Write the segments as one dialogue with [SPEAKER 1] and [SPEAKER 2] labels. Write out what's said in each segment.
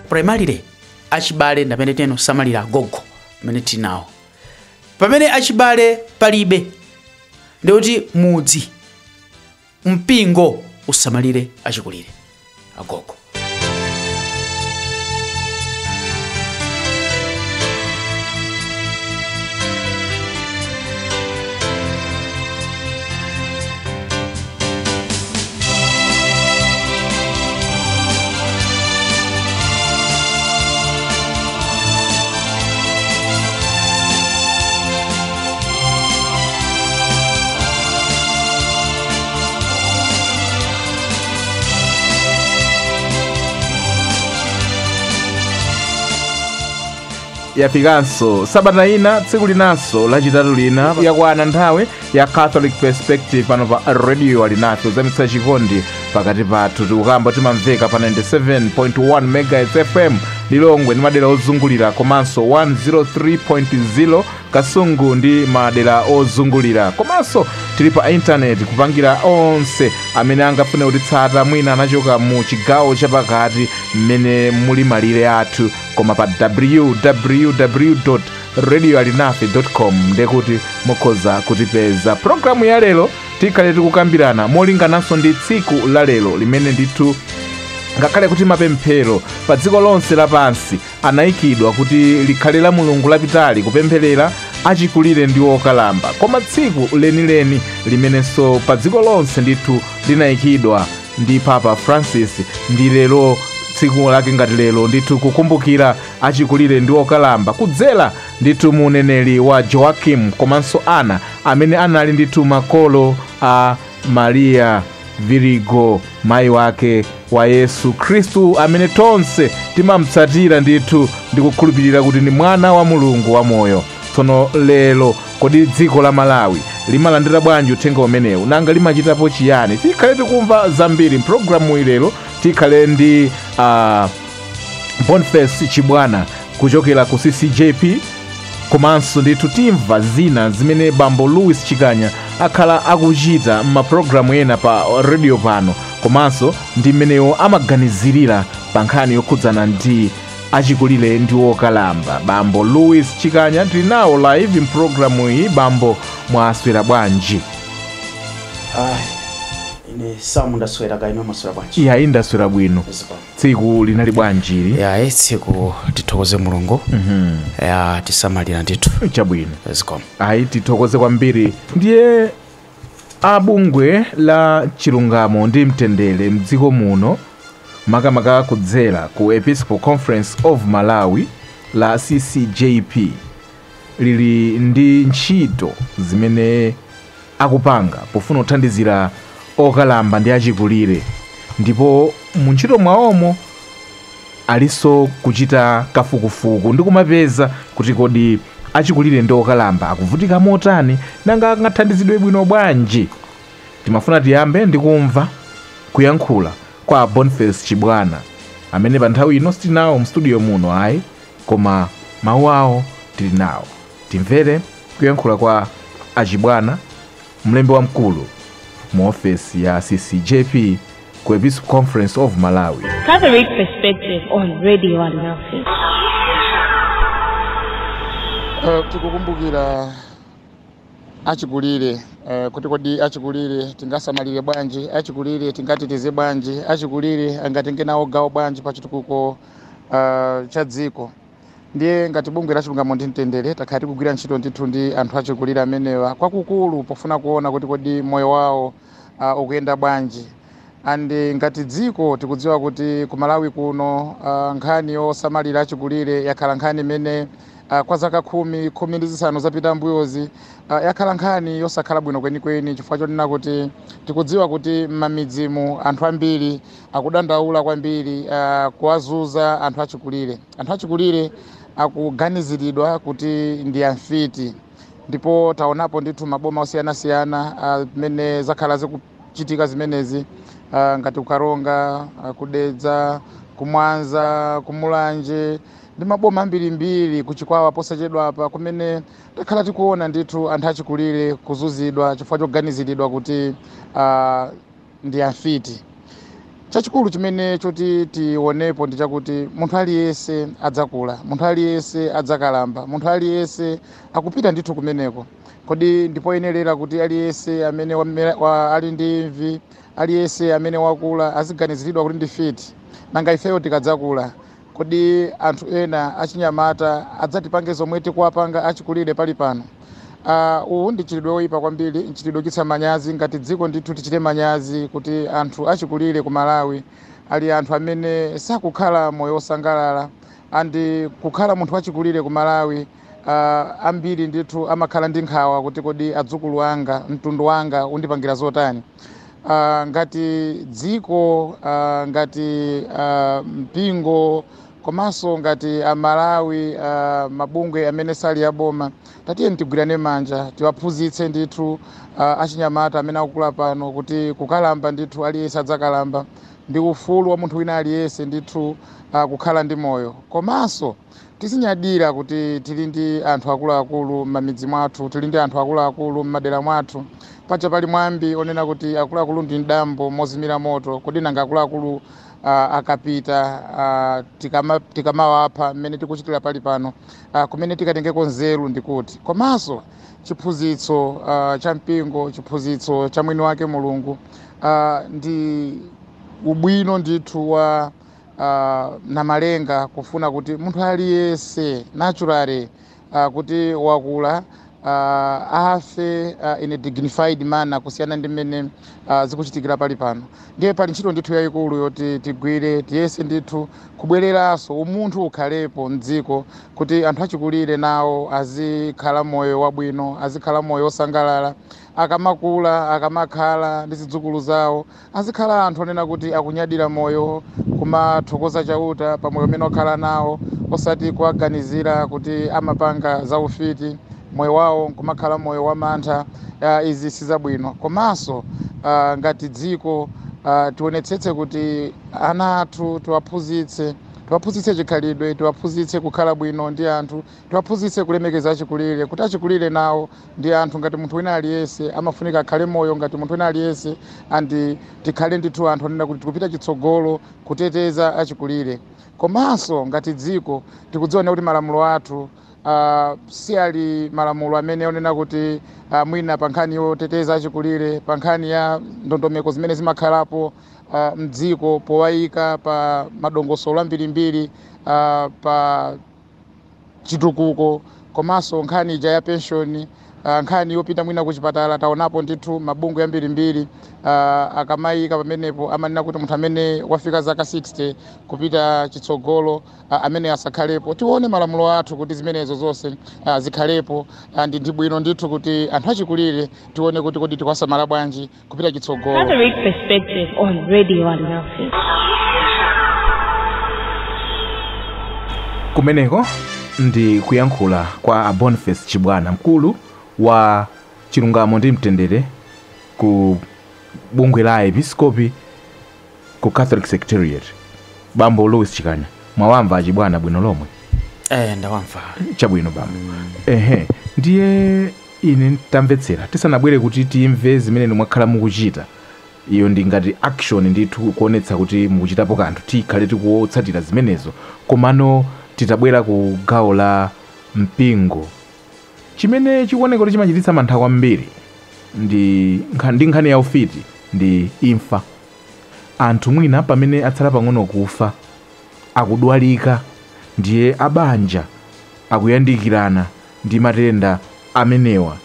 [SPEAKER 1] primarily achibale ndamene teno samalira gogo mene tinawo pamene achibale palibe ndikuti mudzi mpingo usamalire achikulire agogo.
[SPEAKER 2] Yafikanso sabata ina tsiku linanso lachitatu lina yakwana nthawi ya Catholic Perspective pano pa radio alinafe zamitsa chikondi pakati pathu tikukamba timamveka pa 97.1 MHz FM Lilongwe ndi madera ozungulira komanso 103.0 Kasungu ndi madera ozungulira komanso tili pa internet kupangira onse amene angafune kutitsata mwina anachoka mu chigawo chapakati mmene muli malire athu koma pa www.radioalinafe.com ndekuti mukhoza kutipeza. Programu ya lero tikhale tikukambirana molingananso ndi tsiku la lero limene ndithu ngakhale kuti mapemphero pa dziko lonse lapansi anayikidwa kuti likhale la Mulungu lapitali kupempherera achikulire ndi okalamba, koma tsiku lenileni limenenso pa dziko lonse ndithu linayikidwa ndi Papa Francis ndi lero tsiku lake ngati lero ndithu kukumbukira achikulire ndi okalamba kudzera ndithu muneneri wa Joaquim komanso Ana amene anali ndithu makolo a Maria Virigo mayi wake wa Yesu Kristu amene tonse timamtsatira ndithu ndikukhulupirira kuti ni mwana wa Mulungu wa moyo. Tsono lero kodi dziko la Malawi limalandira bwanji uthenga umenewu nanga limachitapo chiyani? Tikhale tikumva zambiri mpulogalamu ilero. Tikhale ndi Boniface Chibwana kuchokera ku CCJP komanso ndithu timva zina zimene Bambo Louis Chikanya akhala akuchita m'mapulogalamu ena pa radio pano komanso ndi mmenewo amaganizirira pa nkhani yokhudzana ndi achikulire ndi okalamba. Bambo Louis Chikanya tili nawo live mpulogalamu iyi. Bambo mwaswera bwanji?
[SPEAKER 1] Ine samu ndaswera kaino maswera bwanji?
[SPEAKER 2] Iya indaswera bwino. Tsiku linali bwanji?
[SPEAKER 1] Ya tsiku tithokoze Mulungu. Ya tisamalira ndithu.
[SPEAKER 2] Chabwino. Ayi tithokoze kwambiri. Ndiye abungwe la chilungamo ndi mtendere mdziko muno makamaka kudzera ku Episcopal Conference of Malawi la CCJP lili ndi ntchito zimene akupanga pofuna kuthandizira okalamba ndi achikulire, ndipo mu ntchito mwaomo aliso kuchita kafukufuku ndi kumapeza kuti kodi achikulire ndi okalamba akuvutika motani nanga angathandizidwe bwino bwanji. Timafuna tiyambe ndi kumva kuyankhula kwa Boniface Chibwana amene pa nthawi ino sitinawo mstudio muno ayi koma mawu awo tili nawo. Timvere kuyankhula kwa Achibwana, mlembi wamkulu mu ofesi ya CCJP ku Episcopal Conference of Malawi.
[SPEAKER 3] Catholic Perspective on Radio Alinafe.
[SPEAKER 4] Tikukumbukira achikulire kuti kodi achikulire tingasamalire bwanji, achikulire tingatitize bwanji, achikulire angatenge nawo gawo bwanji pa chitukuko cha dziko. Ndiye ngati bungwe la chilungamo ndi mtendere takhala tikugwira ntchito ndithu ndi anthu achikulire amenewa kwakukulu pofuna kuona kuti kodi moyo wawo ukuyenda bwanji. Andi ngati dziko tikudziwa kuti ku Malawi kuno nkhani yosamalira achikulire yakhala nkhani imene kwa zaka khumi ndi zisanu zapita mbuyozi yakhala nkhani yosakhala bwino kwenikweni chifukwa chonena kuti tikudziwa kuti m'mamidzimu anthu ambiri akudandaula kwambiri kuwazuza anthu achikulire. Anthu achikulire akuganiziridwa kuti ndi amfiti, ndipo taonapo ndithu maboma osiyanasiyana mene zakhala zikuchitika zimenezi ngati kukaronga, kudedza, kumwanza, kumulanje ndi maboma ambirimbiri kuchikwawa posachedwa apa kumene takhala tikuona ndithu anthu achikulire kuzuzidwa chifukwa choganiziridwa kuti ndi amfiti. chachikulu chimene choti tionepo ndi chakuti munthu aliyense adzakula, munthu aliyense adzakalamba, munthu aliyense akupita ndithu kumeneko. Kodi ndipoyenerera kuti aliyense amene ali ndi imvi, aliyense amene wakula aziganiziridwa kuti ndi fiti. Nanga ifeyo tikadzakula, kodi anthu ena achinyamata adzatipange zomwe tikuwapanga achikulire pali pano? Uwu ndi chitidwe woyipa kwambiri, nchitidwe chotitsa manyazi. Ngati dziko ndithu tichite manyazi kuti anthu achikulire ku Malawi ali anthu amene sakukhala moyo wosangalala, andi kukhala munthu achikulire ku Malawi ambiri ndithu amakhala ndi nkhawa kuti kodi adzukulu anga, mtundu wanga undipangira zotani. Ngati dziko, ngati mpingo, komanso ngati Malawi, mabungwe amene sali aboma, tatiye tigwirane manja tiwaphunzitse ndithu achinyamata amene akukula pano kuti kukalamba ndithu aliyense adzakalamba, ndi ufulu wa munthu wina aliyense ndithu kukhala ndi moyo. Komanso tisinyadira kuti tili ndi anthu akuluakulu m'mamidzi mwathu, tili ndi anthu akuluakulu m'madera mwathu. Pacha pali mwambi onena kuti akuluakulu ndi mdambo mozimira moto, kodi nanga akuluakulu akapita tikamawapha mmene tikuchitira pali pano, kumene tikatengeko nzeru ndikuti. Komanso chiphunzitso cha mpingo, chiphunzitso cha mwini wake Mulungu, ndi ubwino ndithu wa namalenga kufuna kuti munthu aliyense naturally kuti wakula afe in a dignified manner kusiyana ndi mmene zikuchitikira pali pano. Ndiye pali ntchito ndithu yayikulu yoti tigwire, tiyese ndithu kubwereranso umunthu ukhalepo mdziko, kuti anthu achikulire nawo azikhala moyo wabwino, azikhala moyo wosangalala. Akamakula, akamakhala ndi zidzukulu zawo, azikhala anthu onena kuti akunyadira moyo, kumathokoza chauta pa moyo umene wakhala nawo, osati kuwaganizira kuti amapanga zaufiti, moyo wawo kumakhala moyo wa mantha. Izi sizabwino. Komanso ngati dziko tionetsetse kuti ana athu tiwaphunzitse chikhalidwe, tiwaphunzitse kukhala bwino ndi anthu, tiwaphunzitse kulemekeza achikulire, kuti achikulire nawo ndi anthu ngati munthu wina aliyense, amafunika akhale moyo ngati munthu wina aliyense, andi tikhale ndithu anthu onena kuti tikupita chitsogolo kuteteza achikulire. Komanso ngati dziko tikudziwa kuti malamulo athu si ali malamulo amene onena kuti mwina pa nkhani yoteteza achikulire, pa nkhani ya ndondomeko zimene zimakhalapo mdziko powayika pa madongosolo ambirimbiri, pa chitukuko, komanso nkhani ija ya pension, nkhani yopita mwina kuchipatala. Taonapo ndithu mabungwe ambirimbiri akamayika pamenepo amanena kuti munthu amene wafika zaka 60 kupita chitsogolo amene asakhalepo. Tione malamulo athu kuti zimenezo zonse zikhalepo, ndi bwino ndithu kuti anthu achikulire tione kuti kodi tikuwasamala bwanji kupita chitsogolo.
[SPEAKER 3] Catholic Perspective on Radio Alnafis.
[SPEAKER 2] Kumeneko ndi kuyankhula kwa Boniface Chibwana, mkulu wa chilungamo ndi mtendere ku bungwe la Episcopi ku Catholic Secretariat. Bambo Louis Chikanya, mwawamva Achibwana bwino lomwe?
[SPEAKER 1] Ndawamva.
[SPEAKER 2] Chabwino bambo. Ndiye ine tamvetsera tisanabwere kuti timve zimene mwakhala mukuchita. Iyo ndi ngati action ndithu kuonetsa kuti mukuchitapo kanthu, tikhale tikutsatira zimenezo. Komano titabwera ku gawo la mpingo, chimene chikuoneka kuti chimachititsa mantha kwambiri ndi nkhani ya ufiti ndi imfa. Anthu mwina pamene atsala pang'ono kufa, akudwalika, ndiye abanja akuyandikirana ndi matenda amenewa.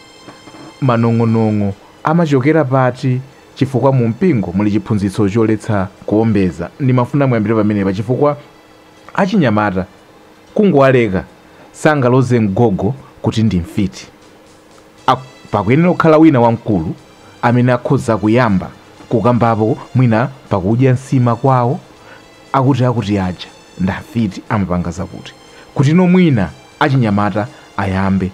[SPEAKER 2] Manong'onong'o amachokera pati chifukwa mu mpingo muli chiphunzitso choletsa kuombeza. Ndimafuna muyambire pamenepa chifukwa achinyamata kungowaleka sangaloze mgogo kuti ndi mfiti. Pakuyenera kukhala wina wamkulu amene akhoza kuyamba kukambapo mwina pakudya nsima kwawo akuti aja ndafiti amapanga zakuti, kuti no mwina achinyamata ayambe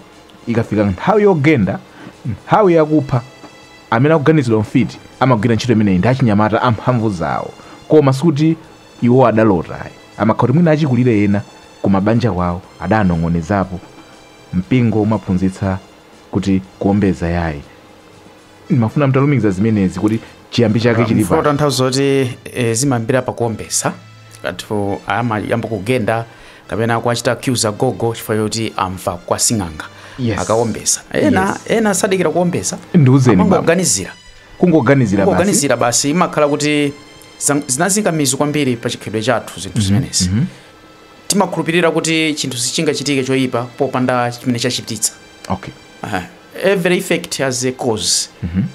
[SPEAKER 2] ikafika nthawi yogenda, nthawi yakupha, amene akuganizidwa mfiti amagwira ntchito imeneyi ndi achinyamata amphamvu zawo. Koma sikuti iwo adalota, amakhala mwina achikulire ena kumabanja kwawo adanong'onezapo. Mpingo umaphunzitsa kuti kuombeza yayi. Ndimafuna mtalumikiza zimenezi kuti chiyambi chake chili pa
[SPEAKER 1] tanthauzo kuti zimayambira pakuombesa anthu amayamba kugenda kapena kuachita accuse agogo chifukwa choti amva kwa sing'anga akaombesa ena sadikira kuombesa
[SPEAKER 2] ndiuzeni
[SPEAKER 1] kungoganizira basi imakhala kuti zinazikamizo kwambiri pa chikhalidwe chathu zinthu zimenezi timakhulupirira kuti chinthu sichingachitike choyipa popanda chimene chachititsa every effect has a cause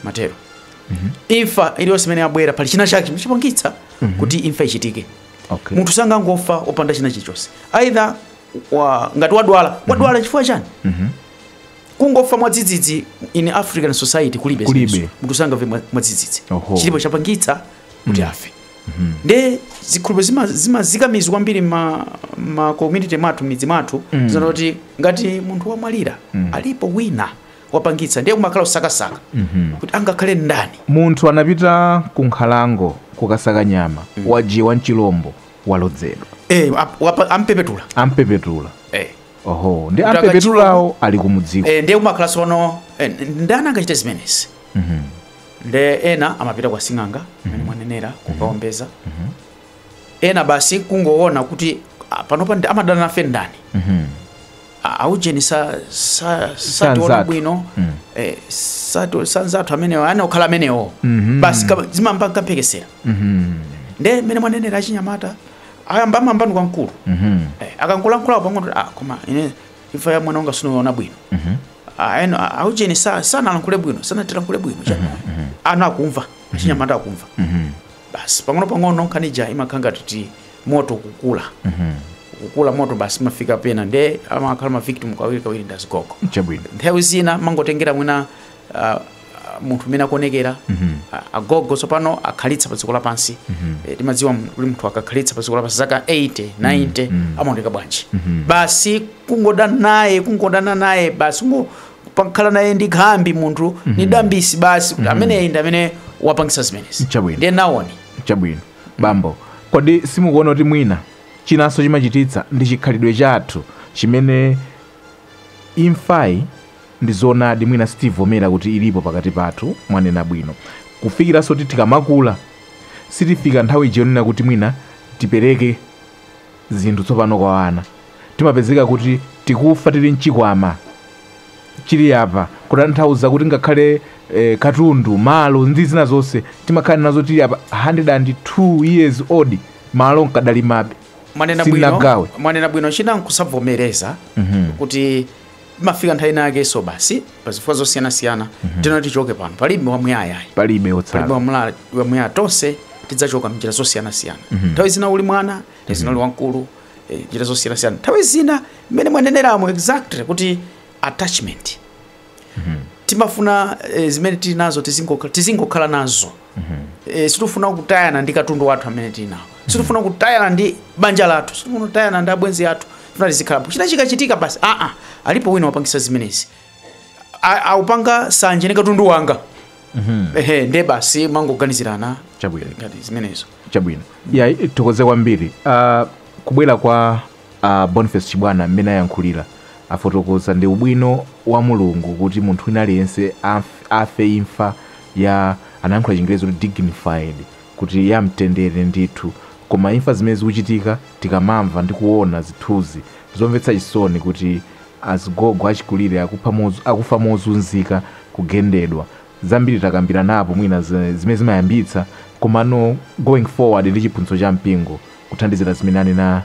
[SPEAKER 1] matero imfa iliyonse imene yabwera pali china chake chipangitsa kuti imfa ichitike munthu sangangofa opanda china chilichonse either ngati wadwala chifukwa chani kungofa mwadzidzidzi in African society kulibe munthu sangamve mwadzidzidzi chilipo chapangitsa kuti afe nde zikhulupiriro zimazikamizwa kwambiri ma community mathu midzi mathu zinoti ngati munthu wamwalira alipo wina wapangitsa ndiye kumakhala usakasaka kuti angakhale ndani
[SPEAKER 2] munthu anapita ku nkhalango kukasaka nyama wajiwa mchilombo walodzedwa ampepetula ndi ampepetulawo ali kumudziko
[SPEAKER 1] ndiye kumakhala sono ndani angachite zimenezi nde ena amapita kwa sing'anga amene mwanenera kukaombeza ena basi kungoona kuti panopa amadana nafe ndani aujeni sationa bwino sanzathu amenewo anokhala amenewo basi zimamba kaphekesera nde mene mwanenera achinyamata ayambamambani kwa mkulu akankulankhulawo pang'ono koma ine imfa ya mwana wanga sinoona bwino aujeni sanalankhule bwino sanatilankhule bwino ana akumva achinyamata akumva basi pang'ono nkhani imakhala kuti moto kukula moto basi mafika pena nde amakhala mavictim kawiri ndazigogo nthawi zina mangotengera mwina munthu mene akonekera agogo tsopano akhalitsa pa dziko lapansi timadziwa kuti munthu akakhalitsa pa dziko lapansi zaka 80 90 amaoneka bwanji basi kungodana naye basi pakhala naye ndi khambi munthu ni dambisi basi kuti amene wapangisa zimenezi ndiye naoni
[SPEAKER 2] chabwino bambo kodi simukuona kuti mwina chinanso chimachititsa ndi chikhalidwe chathu chimene imfayi ndi zonadi mwina sitivomera kuti ilipo pakati pathu mwanena bwino kufikiranso kuti tikamakula sitifika nthawi ijenera kuti mwina tipereke zinthu tsopano kwa ana timapezeka kuti tikufa tili mchikwama chili apa kutanthauza kuti ngakhale katundu malo ndi zina zonse timakhala nazo tili apa 102 years old malo nkadali mabe
[SPEAKER 1] mwanena bwino china nkusavomereza kuti mafika nthawi nake so basi pazifukwa zosiyana-siyana tinoti tichoke pano palibe wamuyaya wamuyaya tonse tidzachoka mnjira zosiyana-siyana nthawi zina uli mwana zina uli wankulu njira zosiyana-siyana nthawi zina mmene mwaneneramo exactly kuti attachment timafuna zimene tili nazo tizingokhala nazo sitifuna kutayana ndi katundu wathu amene tili nawo sitifuna kutayana ndi banja lathu sitifuna kutayana ndi abwenzi athu funa tizikhalapo china chikachitika basi alipo wina wapangisa zimenezi aupanga sanje ndi katundu wanga nde basi mangoganizirana ngati zimenezo
[SPEAKER 2] chabwino tokoze kwambiri kubwera kwa Boniface Chibwana mmene ayankhulira afotokoza ndi ubwino wa Mulungu kuti munthu wina aliyense afe imfa ya anayankhula Chingerezi kuti dignified kuti yamtendere ndithu koma imfa zimene zikuchitika tikamamva ndi kuona zithunzi zomvetsa chisoni kuti azigogo achikulire akufa mozunzika kugendedwa zambiri takambira napo mwina zimene zimayambitsa komano going forward ndi chiphunzitso cha mpingo kuthandizira zimene anena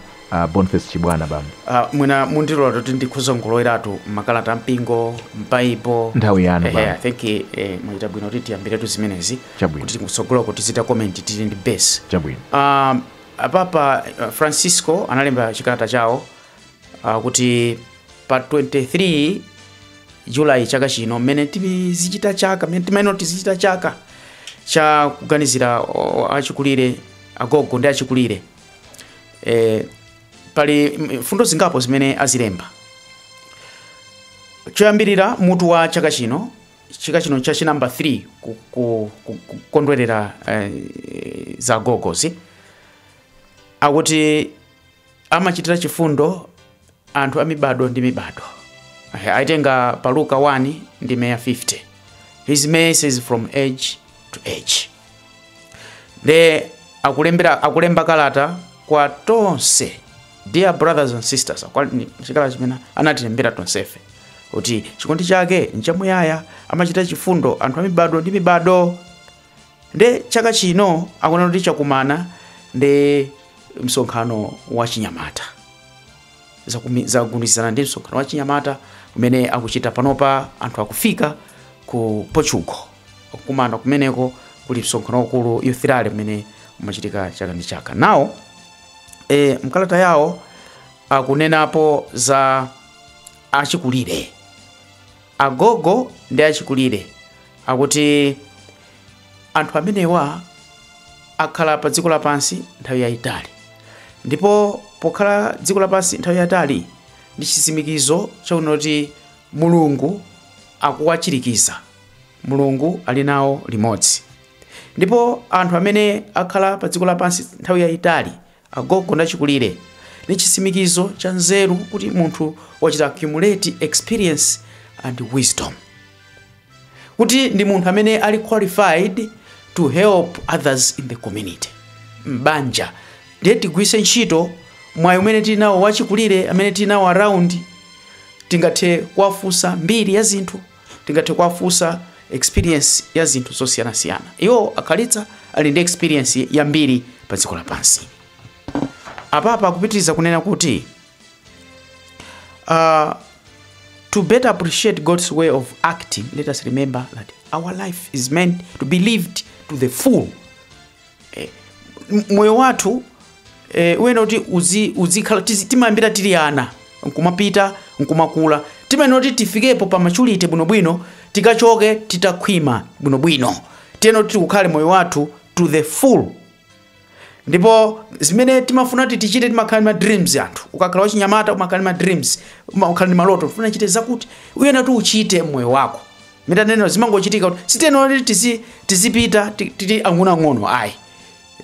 [SPEAKER 2] Boniface Chibwana bambo
[SPEAKER 1] mwina mundilola kuti ndikhuza ngoloweratu makalata mpingo mpaipo
[SPEAKER 2] nthawi yanu
[SPEAKER 1] I think mwita bwino kuti tiyambiretu zimenezi kuti kutsogolo kuti zita comment tili ndi base
[SPEAKER 2] chabwino
[SPEAKER 1] Papa Francisco analemba chikalata chawo kuti pa 23 July chaka chino mmene tizichita chaka mmene tizichita chaka cha kuganizira achikulire agogo ndi achikulire pali fundo zingapo zimene azilemba choyambirira mutu wa chaka chino cha number 3 kukondwerera za gogozi akuti amachitira chifundo anthu amibado ndi mibado aitenga pa Luka 1 ndi 50 his mercy is from age to age nde akulemba kalata kwa tonse, dear brothers and sisters, chikala chimene anatilembera tonsefe kuti chikondi chake nchamuyaya, amachita chifundo anthu amibado ndi mibado. Nde chaka chino akuna kuti chakumana ndi msonkhano wa Chinyamata, zagundizana ndi msonkhano wa Chinyamata umene akuchita panopa. Anthu akufika ku Portugal kukumana kumeneko kuli msonkhano wakulu youth rally umene umachitika chaka ndi chaka. Nawo mkalata yawo akunenapo za achikulire, agogo ndi achikulire, akuti anthu amenewa akhala pa dziko lapansi nthawi yayitali, ndipo pokhala dziko lapansi nthawi yayitali ndi chitsimikizo chakuti Mulungu akuwachirikiza, Mulungu ali nawo limodzi. Ndipo anthu amene akhala pa dziko lapansi nthawi yayitali, agogo ndi achikulire, ndi chitsimikizo cha nzeru kuti munthu wachita accumulate experience and wisdom, kuti ndi munthu amene ali qualified to help others in the community, mbanja. Ndiye tigwise ntchito mwayi umene tinawo wachikulire amene tinawo around, tingathe kuwafunsa mbiri ya zinthu, tingathe kuwafunsa experience ya zinthu zosiyanasiyana. Iwo akhalitsa ali ndi experience ya mbiri pa dziko lapansi. Apapa akupitiriza kunena kuti to better appreciate God's way of acting, let us remember that our life is meant to be lived to the full. Moyo wathu uwena kuti uzikhala timayambira tili ana, nkumapita nkumakula, timayena kuti tifikepo pa maturity bwinobwino, tikachoke titakhwima bwinobwino, tiyena kuti kukhale moyo wathu to the full. Ndipo zimene timafuna kuti tichite, timakhala ma dreams anthu. Ukakhala wachinyamata umakhala ma dreams, umakhala ndi maloto, ufuna chite zakuti uyena kuti uchite moyo wako. Mitaneno zimangochitika kuti siteno kuti tizipita titi ang'ono ayi.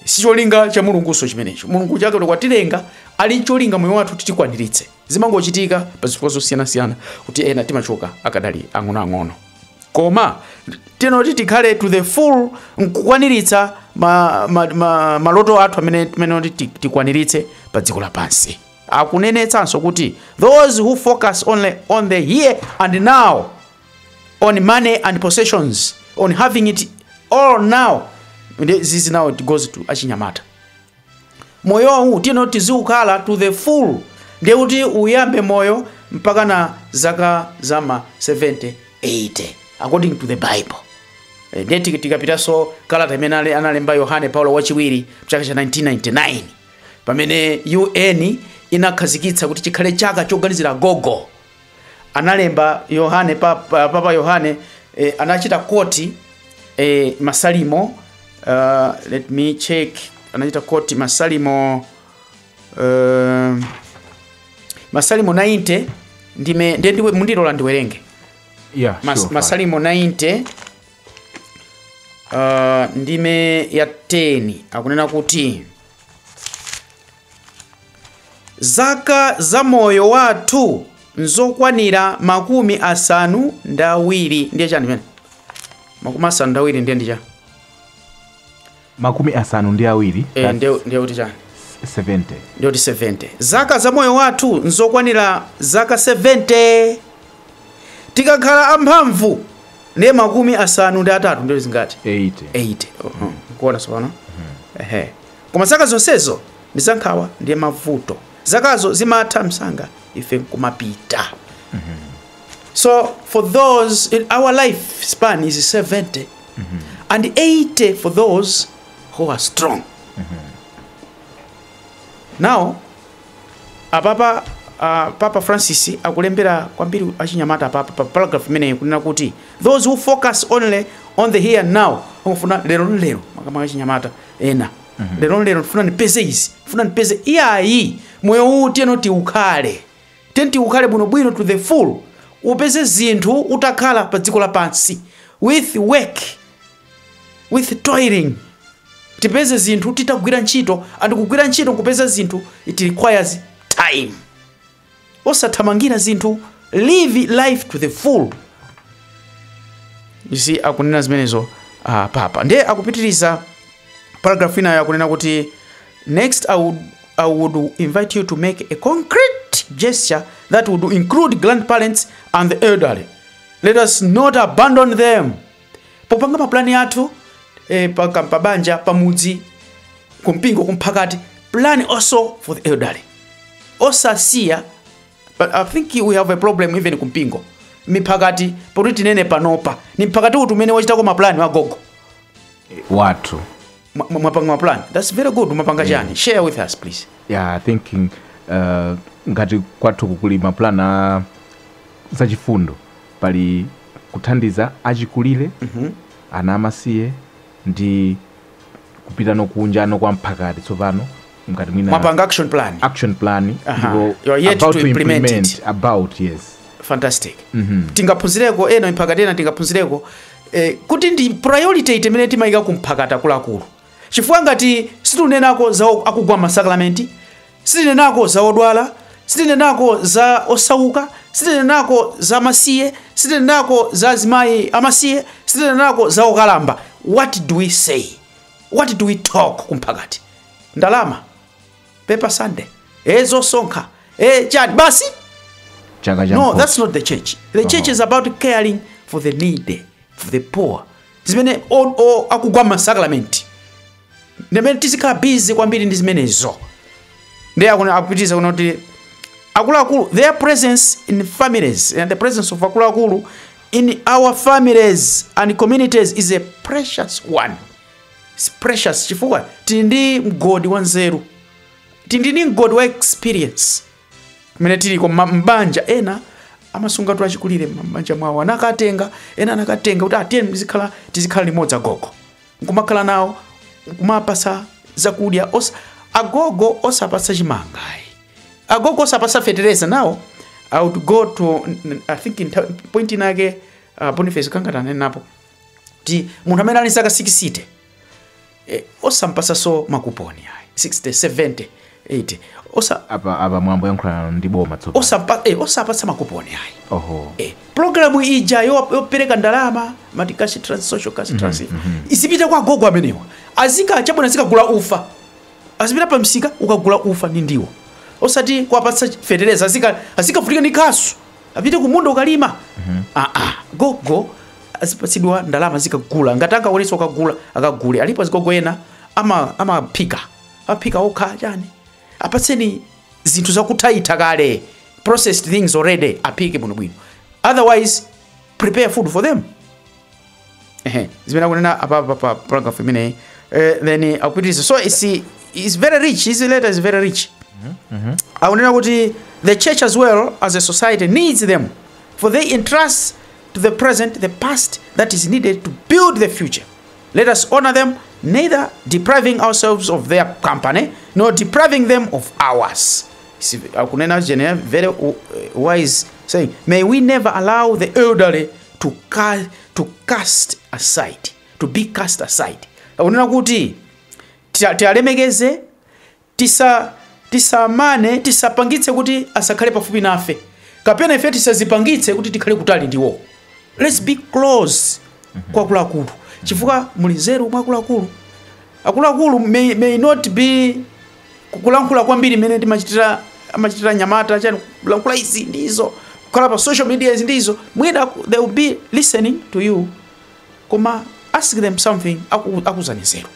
[SPEAKER 1] Sicholinga cha Mulunguso chimenecho. Mulungu chake kwatilenga ali cholinga moyo wathu titikwaniritse. Zimangochitika pa zifukwa zosiyanasiyana kuti ena timachoka akadali ang'ono. Koma teno kuti tikhale to the full, nkukwaniritsa maloto athu amene tikwaniritse pa dziko lapansi. Akunenetsanso kuti those who focus only on the here and now, on money and possessions, on having it all now, this is now it goes to achinyamata. Moyo huu tino tiziukhala to the full, ndiye kuti uyambe moyo mpaka na zaka zama 70 80 according to the Bible. Ndiye tikapitaso kalata imene analemba Yohane Paulo wachiwiri chaka cha 1999 pamene UN inakhazikitsa kuti chikhale chaka choganizira gogo. Analemba Yohane, Papa Yohane anachita koti Masalimo, let me check, anachita koti Masalimo 90 ndiwe mundilola ndiwerenge.
[SPEAKER 2] Yeah, sure,
[SPEAKER 1] Masalimo 90 ndime ya 10 akunena kuti zaka za moyo wathu nzokwanira 70. Ndiye chani mene 70 ndiye ndicha
[SPEAKER 2] 70
[SPEAKER 1] ndiye kuti chani
[SPEAKER 2] 70
[SPEAKER 1] ndiye kuti 70. Zaka za moyo wathu nzokwanira zaka 70. Tikakhala amphamvu ndiye 73 ndiye zingati 80. Kuona sapano koma zaka zonsezo ndi zankhawa ndiye mavuto. Zakazo zimatha msanga ife kumapita. So for those in our life span is 70 and 80 for those who are strong. Now apapa Papa Francis akulembera kwambiri achinyamata papa paragraph imene kunena kuti those who focus only on the here and now, ufuna lero makama achinyamata ena lero funa nipeze izi, funa nipeze iyayi. Moyo huu tiyeno tiukhale bwinobwino to the full, upeze zinthu utakhala pa dziko lapansi with work, with toiling. Tipeze zinthu titagwira ntchito, and kugwira ntchito kupeza zinthu it requires time. Osathamangira zinthu, live life to the full. You see akunena zimenezo papa. Ndiye akupitiriza paragraph ina yakunena kuti next I would invite you to make a concrete gesture that would include grandparents and the elderly. Let us not abandon them. Popanga maplani athu pabanja pamudzi kumpingo kumphakati, plan also for the elderly. Osasiya, but I think we have a problem even kumpingo. Miphakati poti nene panopa. Ni mphakati utumene wachitako maplani wagogo.
[SPEAKER 2] Watu.
[SPEAKER 1] Mwapanga plan. That's very good. Mwapanga jani. Share with us, please.
[SPEAKER 2] Yeah, thinking ngati kwathu kukuli maplana za chifundo pali kuthandiza achikulire ana amasiye ndi kupita nokunja kwa mphakati tsopano ngati mwina
[SPEAKER 1] mwapanga action plan
[SPEAKER 2] ndipo
[SPEAKER 1] you are yet to implement it.
[SPEAKER 2] Yes,
[SPEAKER 1] fantastic. Tingaphunzireko eno mphakati ena tingaphunzireko kuti ndi priority itemene timayika kumphakata kulakulu. Chifukwa ngati situnenako za akugwa masakramenti, situnenako za odwala, situnenako za osauka, situnenako za masiye, situnenako za azimayi amasiye, situnenako za okalamba. What do we say? What do we talk kumphakati? Ndalama, paper Sunday, ezo sonka, chad basi. No, that's not the church. The church is about caring for the needy, for the poor. Zimene o akugwa masakramenti. Nemene tizikhala busy kwambiri ndi zimenezo. Ndiye akupitiza kunoti akuluakulu, their presence in families and the presence of akuluakulu in our families and communities is a precious one. It's precious. Chifukwa tindi mgodi wanzeru, tindi mgodi wa experience. Mene tili kwa mbanja ena amasunga tu achikulire mbanja mwawo anakatenga ena anakatenga kuti atiyeni tizikhala limodzi agogo nkumakhala nawo nkumapasa zakudya agogo osapasa chimangai agogo osapasa fertilizer now. I would go to I think in point inake Boniface kangatane napo ti munthu amene ali saka 60 osampasa so makuponi ai 60 70 80
[SPEAKER 2] apa mwambo yankhula ndi boma tsopo
[SPEAKER 1] osapasa makuponi ai programu ija yopereka ndalama matikashi social cash transfer isipita kwa gogo amenewa azika chabona zikagula ufa azipita pa msika ukagula ufa ni ndiwo osati kwapatsa fertilizer azikafutika ni kasu apite kumunda ukalima gogo azipatsidwa ndalama zikagula ngatanga onesa ukagula akagule alipo zigogo ena amapika okha chani apatseni zinthu zakuthaitha kale processed things already apike bwino otherwise prepare food for them zimene kunena apa paragraph imene then akupitiriza so it's very rich. His letter is very rich. Akunena kuti the church as well as a society needs them for they entrust to the present the past that is needed to build the future. Let us honor them, neither depriving ourselves of their company nor depriving them of ours. Akunena Jene very wise saying, may we never allow the elderly to cast aside, to be cast aside. Akunena kuti tialemekeze tisamane tisapangitse kuti asakhale pafupi nafe kapena ife tisazipangitse kuti tikhale kutali ndiwo. Let's be close kwa akuluakulu chifukwa muli nzeru mwa akuluakulu may not be kulankhula kwambiri mene amachitira nyamata chani kulankhula izi ndizo kukhala pa social media izi ndizo mwina they will be listening to you koma ask them something akuzani nzeru.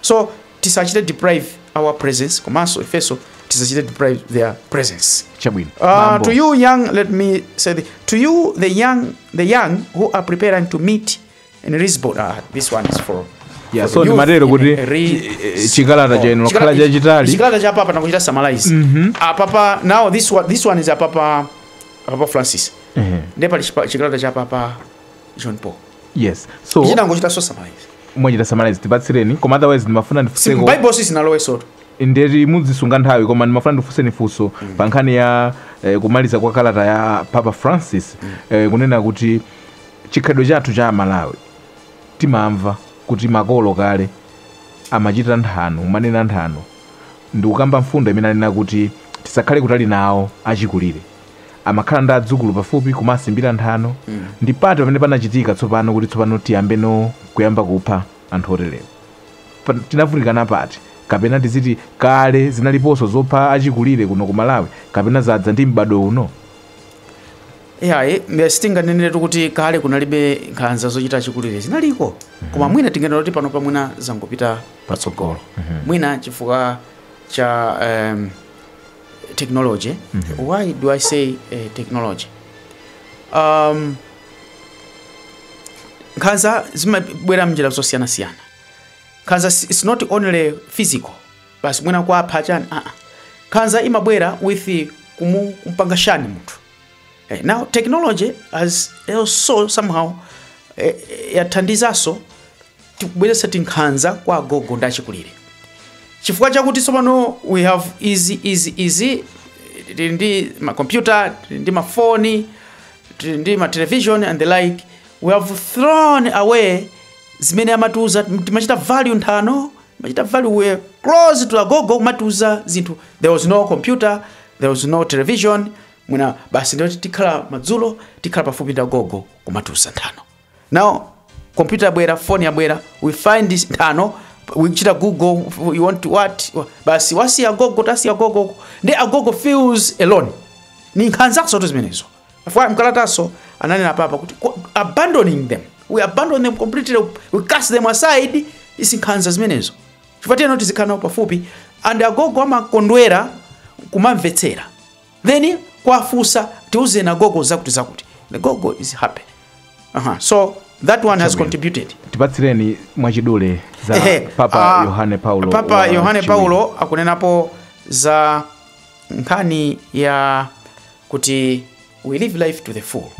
[SPEAKER 1] So tisachite deprive our presence komanso ifeso tisachite deprive their presence. To you young, let me say to you the young who are preparing to meet in Lisbon. This one is for
[SPEAKER 2] so ni madero kuti chikalata chenu lokhala chachitali
[SPEAKER 1] chikalata cha papa nakuchita summarize papa now this one is papa Francis ndipo chikalata cha papa John Paul.
[SPEAKER 2] Yes, so
[SPEAKER 1] china ngochita so summarize
[SPEAKER 2] mwachita summarize tipatsireni koma otherwise ndimafuna ndifuseko
[SPEAKER 1] Bible sisi nalowe soto
[SPEAKER 2] nderi mudzisunga nthawi koma ndimafuna ndifuseni funso pa nkhani ya kumaliza kwa kalata ya Papa Francis kunena kuti chikhalidwe chathu cha Malawi timamva kuti makolo kale amachita nthano manena nthano ndi ukamba mfundo imene anena kuti tisakhale kutali nawo achikulire amakhala ndi adzukulu pafupi kumasimbira nthano ndi pati pamene panachitika tsopano kuti tsopano tiyambe no kuyamba kupha anthu oterewa tinavutikana pati kapena tiziti kale zinaliponso zopha achikulire kuno ku Malawi kapena zadza ndi m'bado uno?
[SPEAKER 1] sitinganenere kuti kale kunalibe nkhanza zochita achikulire, zinaliko koma mwina tinganena kuti pano pamwina zangopita patsogolo mwina chifukwa cha technology. Why do I say technology? Nkhanza zimabwera mnjira zosiyana-siyana. Nkhanza is not only physical basi mwina kwa phachani. Nkhanza imabwera with kumpangashani munthu. Now technology has also somehow yathandizaso tikubweretsa tinkhanza kwa agogo ndi achikulire. Chifukwa chakuti tsopano we have easy ndi ma computer, ndi ma phone, ndi ma television and the like. We have thrown away zimene amatuza timachita value nthano, machita value we close to agogo matuza zinthu. There was no computer, there was no television. Mwina basi ndio tikhala madzulo tikhala pafupi ndi agogo kumatuza nthano. Now computer yabwera, phone yabwera, we find this nthano, we chita Google, you want to what, basi wasi agogo tasi agogo, ndi agogo feels alone. Ni nkhanza zoto zimenezo. Afwa mkalataso ananena papa kuti abandoning them, we abandon them completely, we cast them aside. Isi nkhanza zimenezo chifukwa noti zikhana pafupi and agogo amakondwera kumamvetsera, then kwafusa tiuze na gogo zakuti the gogo is happy. So that one has contributed.
[SPEAKER 2] Tipatsireni mwachidule za Papa Yohane Paulo.
[SPEAKER 1] Papa Yohane Paulo akunenapo za nkhani ya kuti we live life to the full.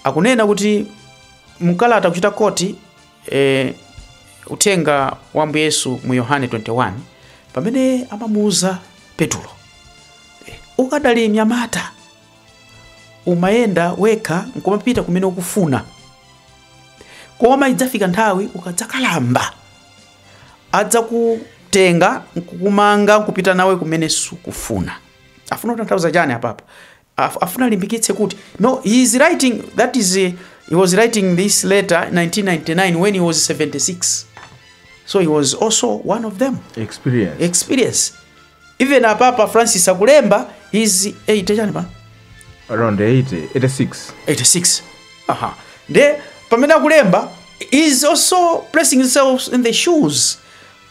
[SPEAKER 1] Akunena kuti mkalata kuchita koti utenga wa Ambuye Yesu mu Yohane 21 pamene amamuuza Petulo, ukadali mnyamata umayenda weka nkomapita kumene ukufuna, koma idzafika nthawi ukadzakalamba adza kutenga nkukumanga kupita nawe kumene sukufuna. Afuna kutanthauza chani apapa? Afuna limbikitse kuti no, he is writing, that is he was writing this letter in 1999 when he was 76. So he was also one of them. Experience. Even Papa Francis akulemba, he's 80 chani pa?
[SPEAKER 2] Around 86.
[SPEAKER 1] De pamene akulemba is also placing himself in the shoes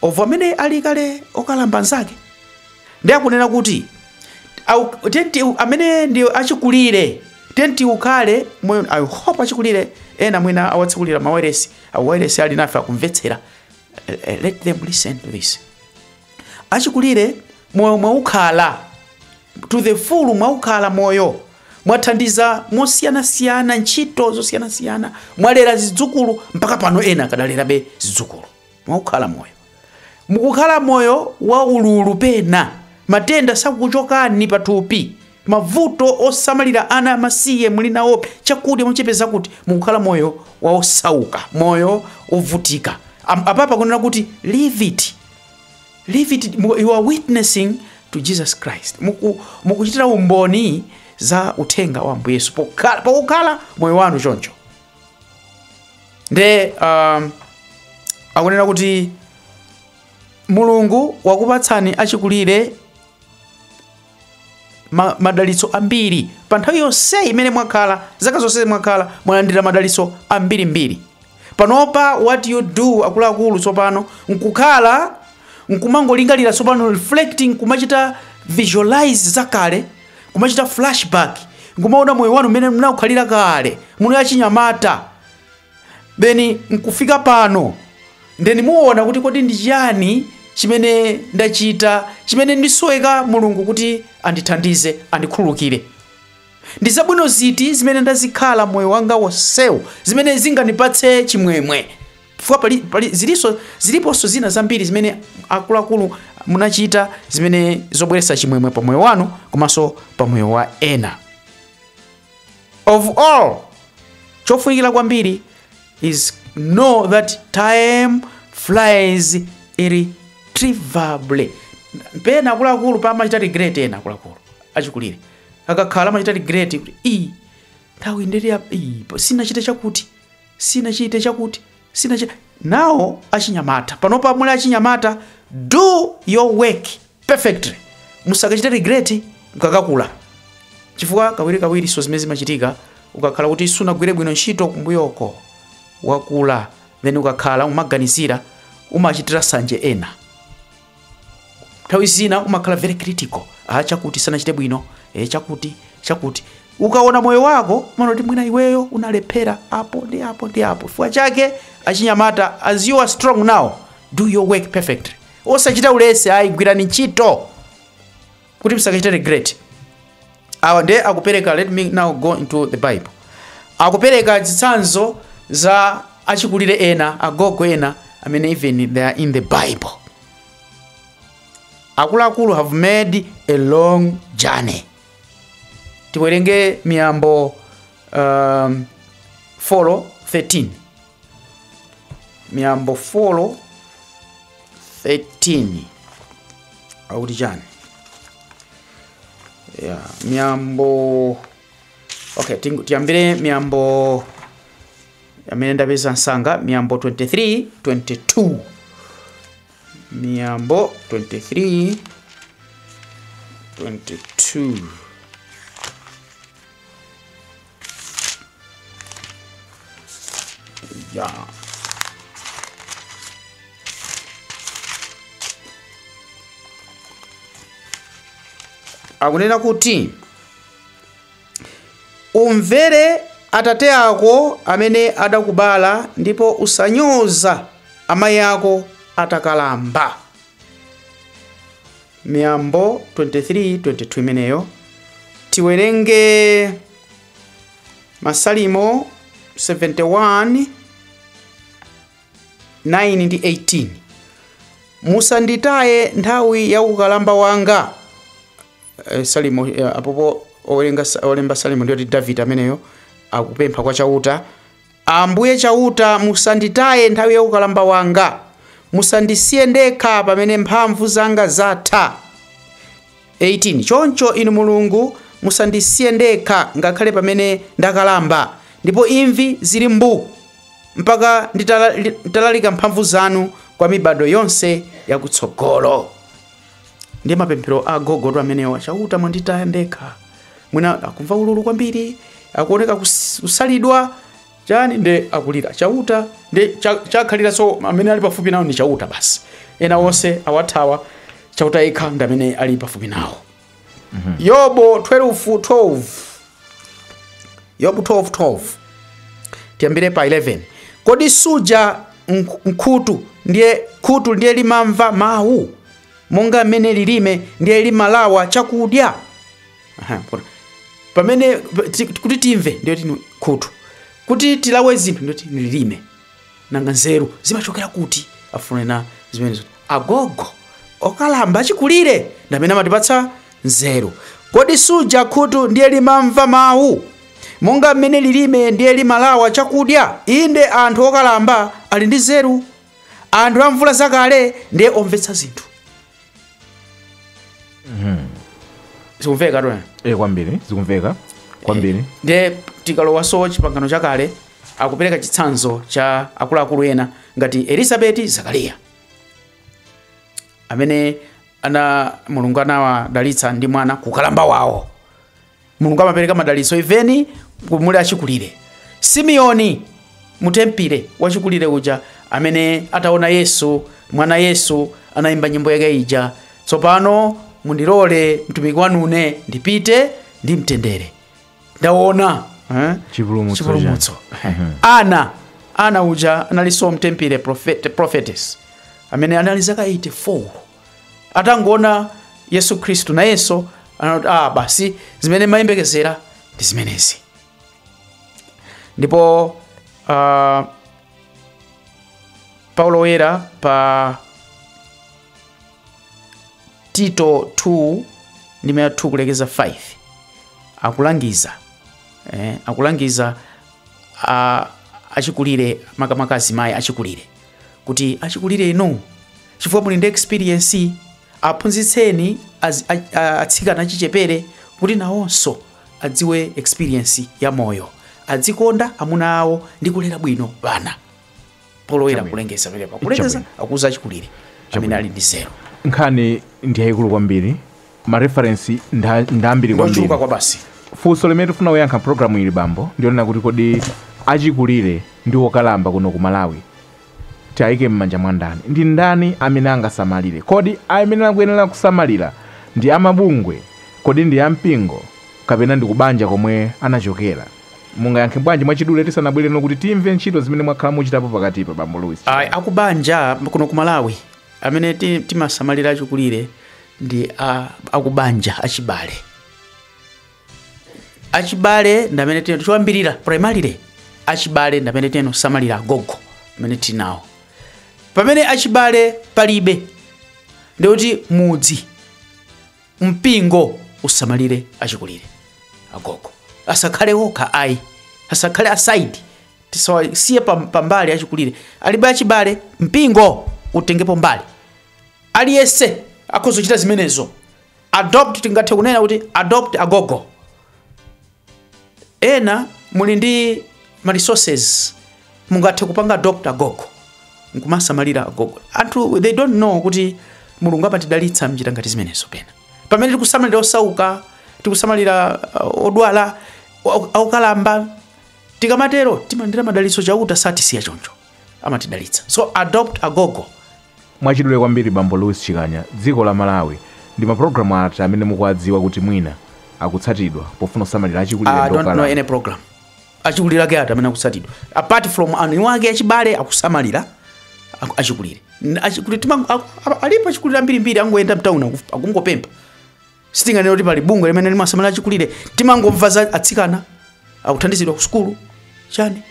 [SPEAKER 1] of amene alikale okalamba nzake. Ndi akunena kuti tenti amene ndi achikulire, tenti ukale moyo. I hope achikulire ena mwina awatsekulira mawairesi ali nafe akumvetsera. Let them listen to this. Achikulire moyo mwaukhala to the full, mwaukhala moyo mwathandiza mosiyana-siyana, ntchito zosiyana-siyana, mwalera zidzukulu mpaka pano ena kadalerabe zidzukulu. Mwaukhala moyo, mukukhala moyo wa ululu, pena matenda sakuchokani pathupi, mavuto osamalira ana amasiye muli nawo, chakudya muchepeza kuti mukukhala moyo wa osauka, moyo ovutika. Apapa kunena kuti live it, you are witnessing to Jesus Christ. Mukuchitira umboni za uthenga wa Ambuye Yesu pokukhala moyo wanu choncho. Nde akunena kuti Mulungu wakupatsani achikulire madalitso ambiri pa nthawi yonse imene mwakhala, zaka zonse mwakhala mwalandira madalitso ambiri. Panopa what you do akuluakulu tsopano nkukhala nkumangolingalira tsopano, reflecting, kumachita visualize zakale, kumachita flashback, nkumaona moyo wanu mmene mnakukhalira kale muli achinyamata, then nkufika pano ndeni muona kuti kodi ndi chiyani chimene ndachita, chimene ndisoweka Mulungu kuti andithandize, andikhululukire. Ndi zabwino ziti zimene ndazikhala moyo wanga wonsewu zimene zinganipatse chimwemwe. Fuwa ziliponso zina zambiri zimene akuluakulu munachita zimene zobweretsa chimwemwe pa moyo wanu komanso pa moyo wa ena. Of all, chofunikira kwambiri is know that time flies irretrievably. Pena akuluakulu pa machita regret ena akuluakulu achikulire akakhala machita regret kuti nthawi ndeli sinachite chakuti nawo achinyamata panopa muli achinyamata, do your work perfectly, musakachite regret mukakakula, chifukwa kawiri so zimene zimachitika ukakhala kuti sunagwire bwino ntchito kumbuyoko wakula, then ukakhala umaganizira umachitira sanje ena, nthawi zina umakhala very critical, chakuti sanachite bwino, chakuti ukaona moyo wako manoti mwina iweyo unalephera apo ndi apo. Chifukwa chake achinyamata, as you are strong now, do your work perfectly, osachita ulesi, gwirani ntchito kuti musakachite regret. Awa nde akupereka, let me now go into the Bible. Akupereka zitsanzo za achikulire ena, agogo ena amene even they are in the Bible. Akuluakulu have made a long journey. Tiwerenge Miyambo 4:13. Miyambo 4:13. Auti chani? Yeah, Miyambo. Okay, tiyambire Miyambo amene ndapeza nsanga, Miyambo 23:22. Miyambo 23:22. Yeah. Akunena kuti umvere atate ako amene adakubala, ndipo usanyoza amayi ako atakalamba. Miyambo 23:22 imeneyo. Tiwerenge Masalimo 71:9 ndi 18. Musanditaye nthawi ya ukalamba wanga. Salimo apopo olemba Salimo ndiyo David ameneyo akupempha kwa chauta. Ambuye chauta, musanditaye nthawi ya ukalamba wanga, musandisiye ndekha pamene mphamvu zanga zatha. 18. Choncho inu Mulungu musandisiye ndekha ngakhale pamene ndakalamba, ndipo imvi zili mbu mpaka nditalalika mphamvu zanu kwa mibado yonse yakutsogolo. Ndiye mapemphero a agogo amenewa, chauta mwanditaya ndekha. Mwina akumva ululu kwambiri, akuoneka kusalidwa chani, nde akulira chauta, nde chakhalira so amene ali pafupi nawo ni chauta basi. Ena onse awathawa, chauta yekha ndi amene ali pafupi nawo. Yobo 12:12. Yobo 12:12. Tiyambire pa 11. Kodi suja nkhutu ndiye limamva mawu, monga mmene lilime ndiye limalawa chakudya. Pamene kuti timve ndiyo tinu khutu, kuti tilawe zinthu ndiyo tinu lilime. Nanga nzeru zimachokera kuti afunena zimenezo. Agogo okalamba achikulire ndamene amatipatsa nzeru. Kodi suja khutu ndiye limamva mawu, monga mmene lilime ndiye limalawa chakudya. Inde anthu okalamba ali ndi nzeru, anthu amvula zakale ndiye omvetsa zinthu. Zikumveka tona?
[SPEAKER 2] Kwambiri, zikumveka kwambiri.
[SPEAKER 1] Ndiye tikalowa so chipangano chakale akupereka chitsanzo cha akuluakulu ena ngati Elizabeth, Zakariya, amene Mulungu anawadalitsa ndi mwana kukalamba wawo. Mulungu amapereka madalitso even muli achikulire. Simeoni mutempire wachikulire uja amene ataona Yesu, mwana Yesu anayimba nyimbo yake ija, tsopano mundilole mtumiki wanune ndipite ndi mtendere, ndaona chipulumutso. Ana uja analiso mtempire prophetess amene anali zaka 84, atangoona Yesu Kristu na Yesu anati basi zimene mayembekezera ndi zimenezi. Ndipo Paulo wera pa Tito 2:2 kulekeza 5 akulangiza achikulire makamaka azimayi achikulire kuti achikulire inu chifukwa muli ndi experience, aphunzitseni atsikana achichepere kuti nawonso adziwe experience ya moyo, adzikonda amuna awo ndi kulera bwino bana. polowera kulengeza pamenepa kulengeza akuza achikulire amene ali ndi 0
[SPEAKER 2] nkhani ndi yayikulu kwambiri mareferensi ndambiri kwambiri
[SPEAKER 1] kwa basi
[SPEAKER 2] funso limene tifuna kuyankha programu ili bambo ndionena kuti kodi achikulire ndi wokalamba kuno ku Malawi tiayike m'manja mwa ndani ndi ndani amene angasamalire kodi amene akuyenera kusamalira ndi amabungwe kodi ndi ampingo kapena ndi kubanja komwe anachokera mungayankhe bwanji mwachidule tisanabwere no kuti timve ntchito zimene mwakhala muchitapo pakatipa bambo Louis
[SPEAKER 1] akubanja kuno ku Malawi amene timasamalira achikulire ndi akubanja achibale ndamene tiwambirira primarily achibale ndamene tinosamalira agogo amene tinawo pamene achibale palibe ndikuti mudzi mpingo usamalire achikulire agogo asakhale okha ayi asakhale aside tisawasiye pambali achikulire alibe achibale mpingo utengepo mbali aliyese akhozochita zimenezo adopt tingathe kunena kuti adopt agogo ena muli ndi ma resources mungathe kupanga adopt agogo nkumasamalira agogo anthu they don't know kuti mulungu amatidalitsa mchita ngati zimenezo pena pamene tikusamalira osauka tikusamalira odwala aukalamba tikamatero timandira madalitso chauta satisiya choncho amatidalitsa so adopt agogo
[SPEAKER 2] mwachidule kwambiri bambo Louis Chikanya dziko la Malawi ndi maprogramu ati amene mukuwadziwa kuti mwina akutsatidwa pofuna kusamalira achikulire
[SPEAKER 1] I don't know any program achikulire ake ati amene akutsatidwa apart from anu wake achibale akusamalira achikulire achikulire alipo achikulire mbirimbiri angoenda mtauna akungopempa sitinganena kuti pali bungwe limene limasamalira achikulire timangomva za atsikana akuthandizidwa ku skulu chani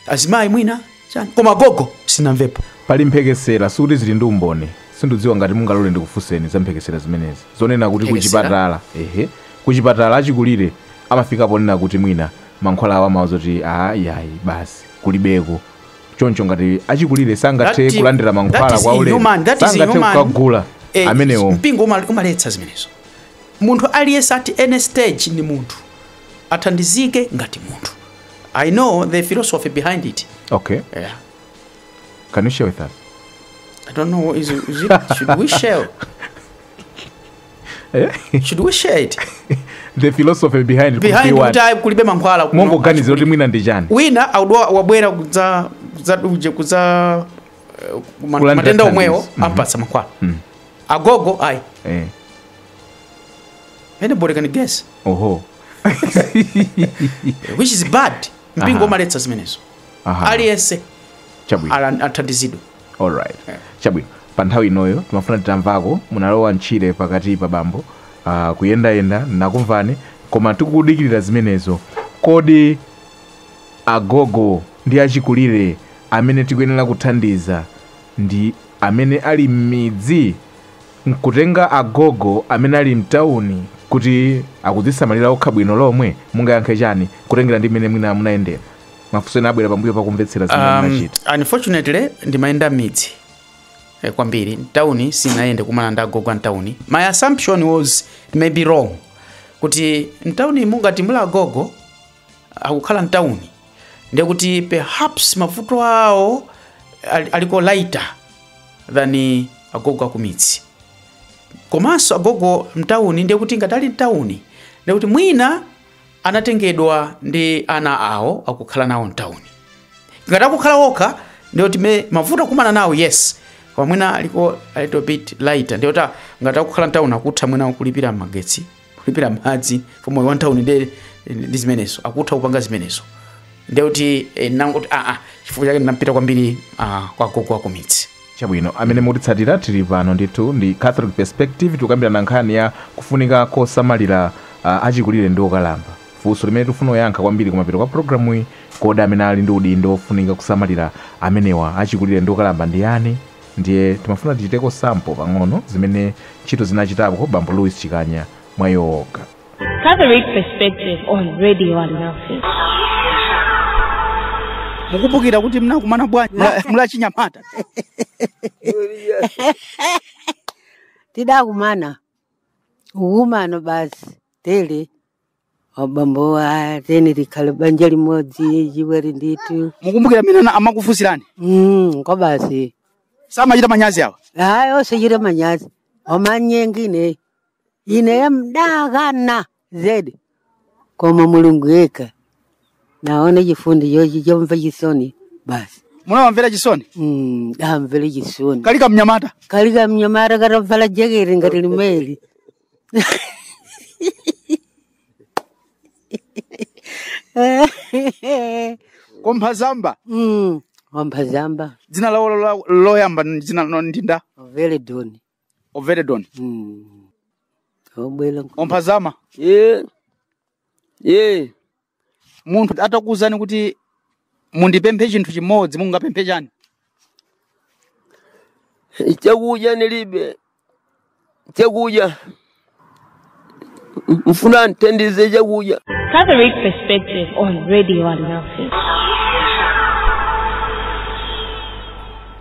[SPEAKER 1] azimayi mwina chani koma gogo sinamvepo
[SPEAKER 2] pali mphekesera suti zili ndi umboni sindidziwa ngati mungalole ndikufunseni za mphekesera zimenezi zonena kuti kuchipatala kuchipatala achikulire amafikapo nena kuti mwina mankhwala awa amawaza kuti yayi basi kulibeko choncho ngati achikulire sangathe kulandira mankhwala kwa ulemu sangathe kukagula amenewo
[SPEAKER 1] mpingo umaletsa zimenezo munthu aliyese at any stage ni munthu athandizike ngati munthu I know the philosophy behind it.
[SPEAKER 2] Okay.
[SPEAKER 1] Yeah.
[SPEAKER 2] Can you share with us?
[SPEAKER 1] I don't know. Is it should we share? Should we share it?
[SPEAKER 2] The philosophy behind it.
[SPEAKER 1] Behind it, kulibe mankhwala.
[SPEAKER 2] Mungu ganizo kuti mwina ndi chani?
[SPEAKER 1] Wina audwa wabwera kuza matenda omwewo ampatsa mankhwala. Agogo ai. Anybody can guess? Which is bad. Mpingo maletsa zimenezo. Aliyese athandizidwe.
[SPEAKER 2] All right. Chabwino. Pa nthawi inoyo timafuna titamvako munalowa ntchire pakati pa bambo kuyenda nakumvani koma tikudikirira zimenezo kodi agogo ndi achikulire amene tikuyenera kuthandiza ndi amene ali m'midzi nkutenga agogo amene ali mtauni kuti akudzisamalira okha bwino lomwe mungayankhe chani kutengera ndi mmene mwina munayendera mafunso ena abwera pambuyo pakumvetsera zimene munachita.
[SPEAKER 1] Unfortunately ndimayenda midzi kwambiri town sinaende kumana ndi agogo town. My assumption was it may be wrong kuti town mungati mula agogo akukhala town ndiye kuti perhaps mavuto awo aliko lighter than agogo akumidzi. Komanso agogo mtauni ndiye kuti ngatali mtauni ndiye kuti mwina anatengedwa ndi ana awo akukhala nawo mtauni. Ngati akukhala okha ndiye kuti mavuto kumana nawo yes kwa mwina aliko a little bit lighter ndiye kuti ngati akukhala mtauni akutha mwina kulipira magetsi kulipira madzi for one town ndiye zimenezo akutha kupanga zimenezo ndiye kuti nango chifukwa chake ndinampita kwambiri kwa agogo akumidzi.
[SPEAKER 2] Chabwino amene mutitsatira tili pano ndithu ndi Catholic Perspective tikukambirana nkhani ya kufunika kosamalira achikulire ndi okalamba. Funso limene tifuna kuyankha kwambiri kumapeto kwa programu iyi kodi amene ali ndi udindo ofunika kusamalira amenewa achikulire ndi okalamba ndi yani ndiye timafuna tichiteko sample pang'ono zimene ntchito zinachitapo bambo Louis Chikanya mwayowoka.
[SPEAKER 3] Catholic Perspective on Radio Alnafis.
[SPEAKER 1] Mukupukira kuti mnakumana bwanji mula Chinyamata.
[SPEAKER 5] Tidakumana. Ukumano basi tele. Wabambo wa teni likale banja limodzi jiweri nditu.
[SPEAKER 1] Mukumbukira mina amakufusirani?
[SPEAKER 5] Kwa basi.
[SPEAKER 1] Sama jira manyazi hawa?
[SPEAKER 5] Hayo sijira manyazi. Omanyengine. Ine ya mdagana zedi. Koma mulungu eka. Naone jifundi yoji jomva jisoni. Basi.
[SPEAKER 1] Muna wamvela jisoni?
[SPEAKER 5] Wamvela jisoni.
[SPEAKER 1] Kalika mnyamata?
[SPEAKER 5] Kalika mnyamata kata mfala jegeri ngati limeli.
[SPEAKER 1] Kompazamba?
[SPEAKER 5] Kompazamba.
[SPEAKER 1] Zina loyamba zina ndinda?
[SPEAKER 5] Oveledoni.
[SPEAKER 1] Oveledoni?
[SPEAKER 5] Obwela.
[SPEAKER 1] Kompazama? Muntu atakuzani kuti mundipemphe chinthu chimodzi mungapemphe chani?
[SPEAKER 6] Chakudya nilibe. Chakudya. Mfuna ntendize chakudya.
[SPEAKER 3] Catholic Perspective on Radio Alnafis.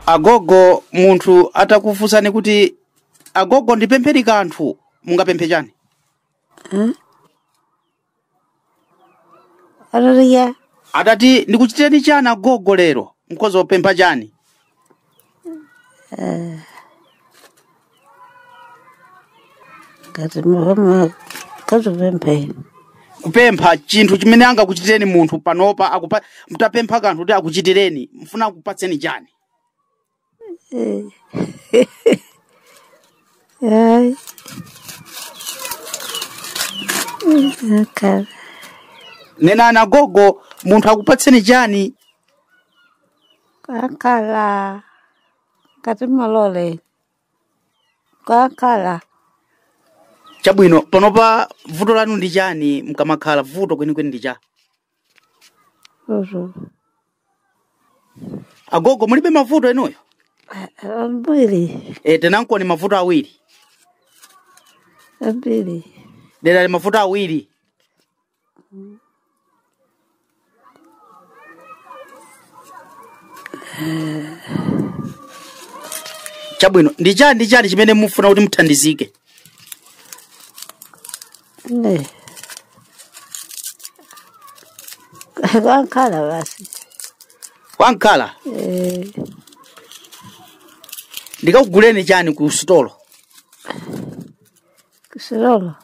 [SPEAKER 1] Agogo muntu atakufusani kuti agogo ndipemphe kanthu mungapemphe chani?
[SPEAKER 5] Arariya.
[SPEAKER 1] Atati ndikuchitireni chani agogo lero mkozo pempha chani?
[SPEAKER 5] Kati mama kazo pemphe.
[SPEAKER 1] Kupempha chinthu chimene anga kuchitireni muntu panopa mutapempha kanthu kuti akuchitireni mfuna kupatseni chani? Nena na gogo muntu akupatseni chani?
[SPEAKER 5] Kakala. Kati malole. Kakala.
[SPEAKER 1] Chabwino panopa vuto lanu ndi chani mkamakhala vuto kwenikweni ndi cha? Agogo mulibe mavuto enuyo?
[SPEAKER 5] Ambiri.
[SPEAKER 1] Tenanko ni mavuto awiri.
[SPEAKER 5] Ambiri.
[SPEAKER 1] Dera ni mavuto awiri. Chabwino ndi chani chimene mufuna kuti muthandizike?
[SPEAKER 5] Wankala basi.
[SPEAKER 1] Wankala? Ndikakuguleni chani ku stolo?
[SPEAKER 5] Ku stolo?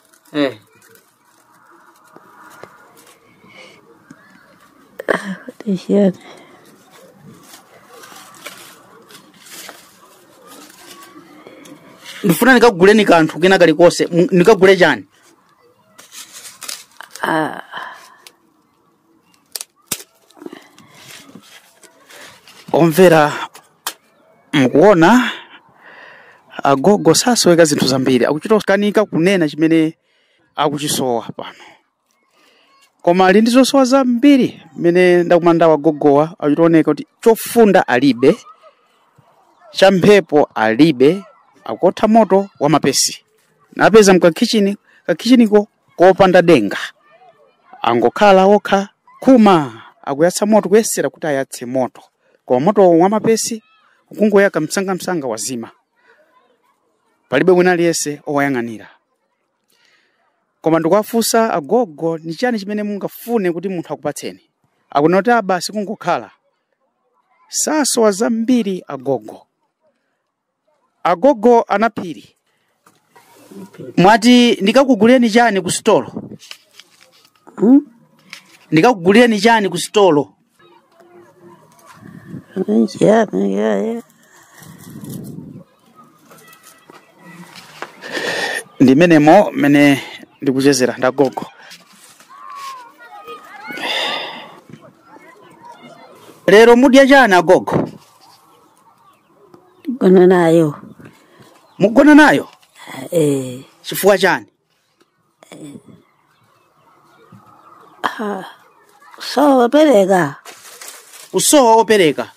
[SPEAKER 5] Ndishani.
[SPEAKER 1] Ndifuna ndikakuguleni kanthu kena kalikose ndikagule chani? Omvera mkuona agogo sasoweka zinthu zambiri akuchitokanika kunena chimene akuchisowa pano koma ali ndizosowa zambiri mene ndakumanda wagogowa achitooneka kuti chofunda alibe champhepo alibe akotha moto wa mapesi napeza kakichiniko kopanda denga angokhala okha kuma akuyatsa moto kuyesera kuti ayatse moto kwa moto wa mapesi ukungoyaka msanga wazima palibe wina aliyese owayang'anira koma ndikuwafunsa agogo ni chani chimene mungafune kuti munthu akupatseni akunoti basi kungokhala sasowa zambiri agogo anaphiri mwati ndikakuguleni chani ku stolo? Ndikakuguleni chani ku stolo? Ndimenemo mene ndikuchezera ndagogo. Lero mudya chani agogo?
[SPEAKER 5] Mugona nayo.
[SPEAKER 1] Mugona nayo? Chifukwa chani?
[SPEAKER 5] Usowa opereka.
[SPEAKER 1] Usowa opereka?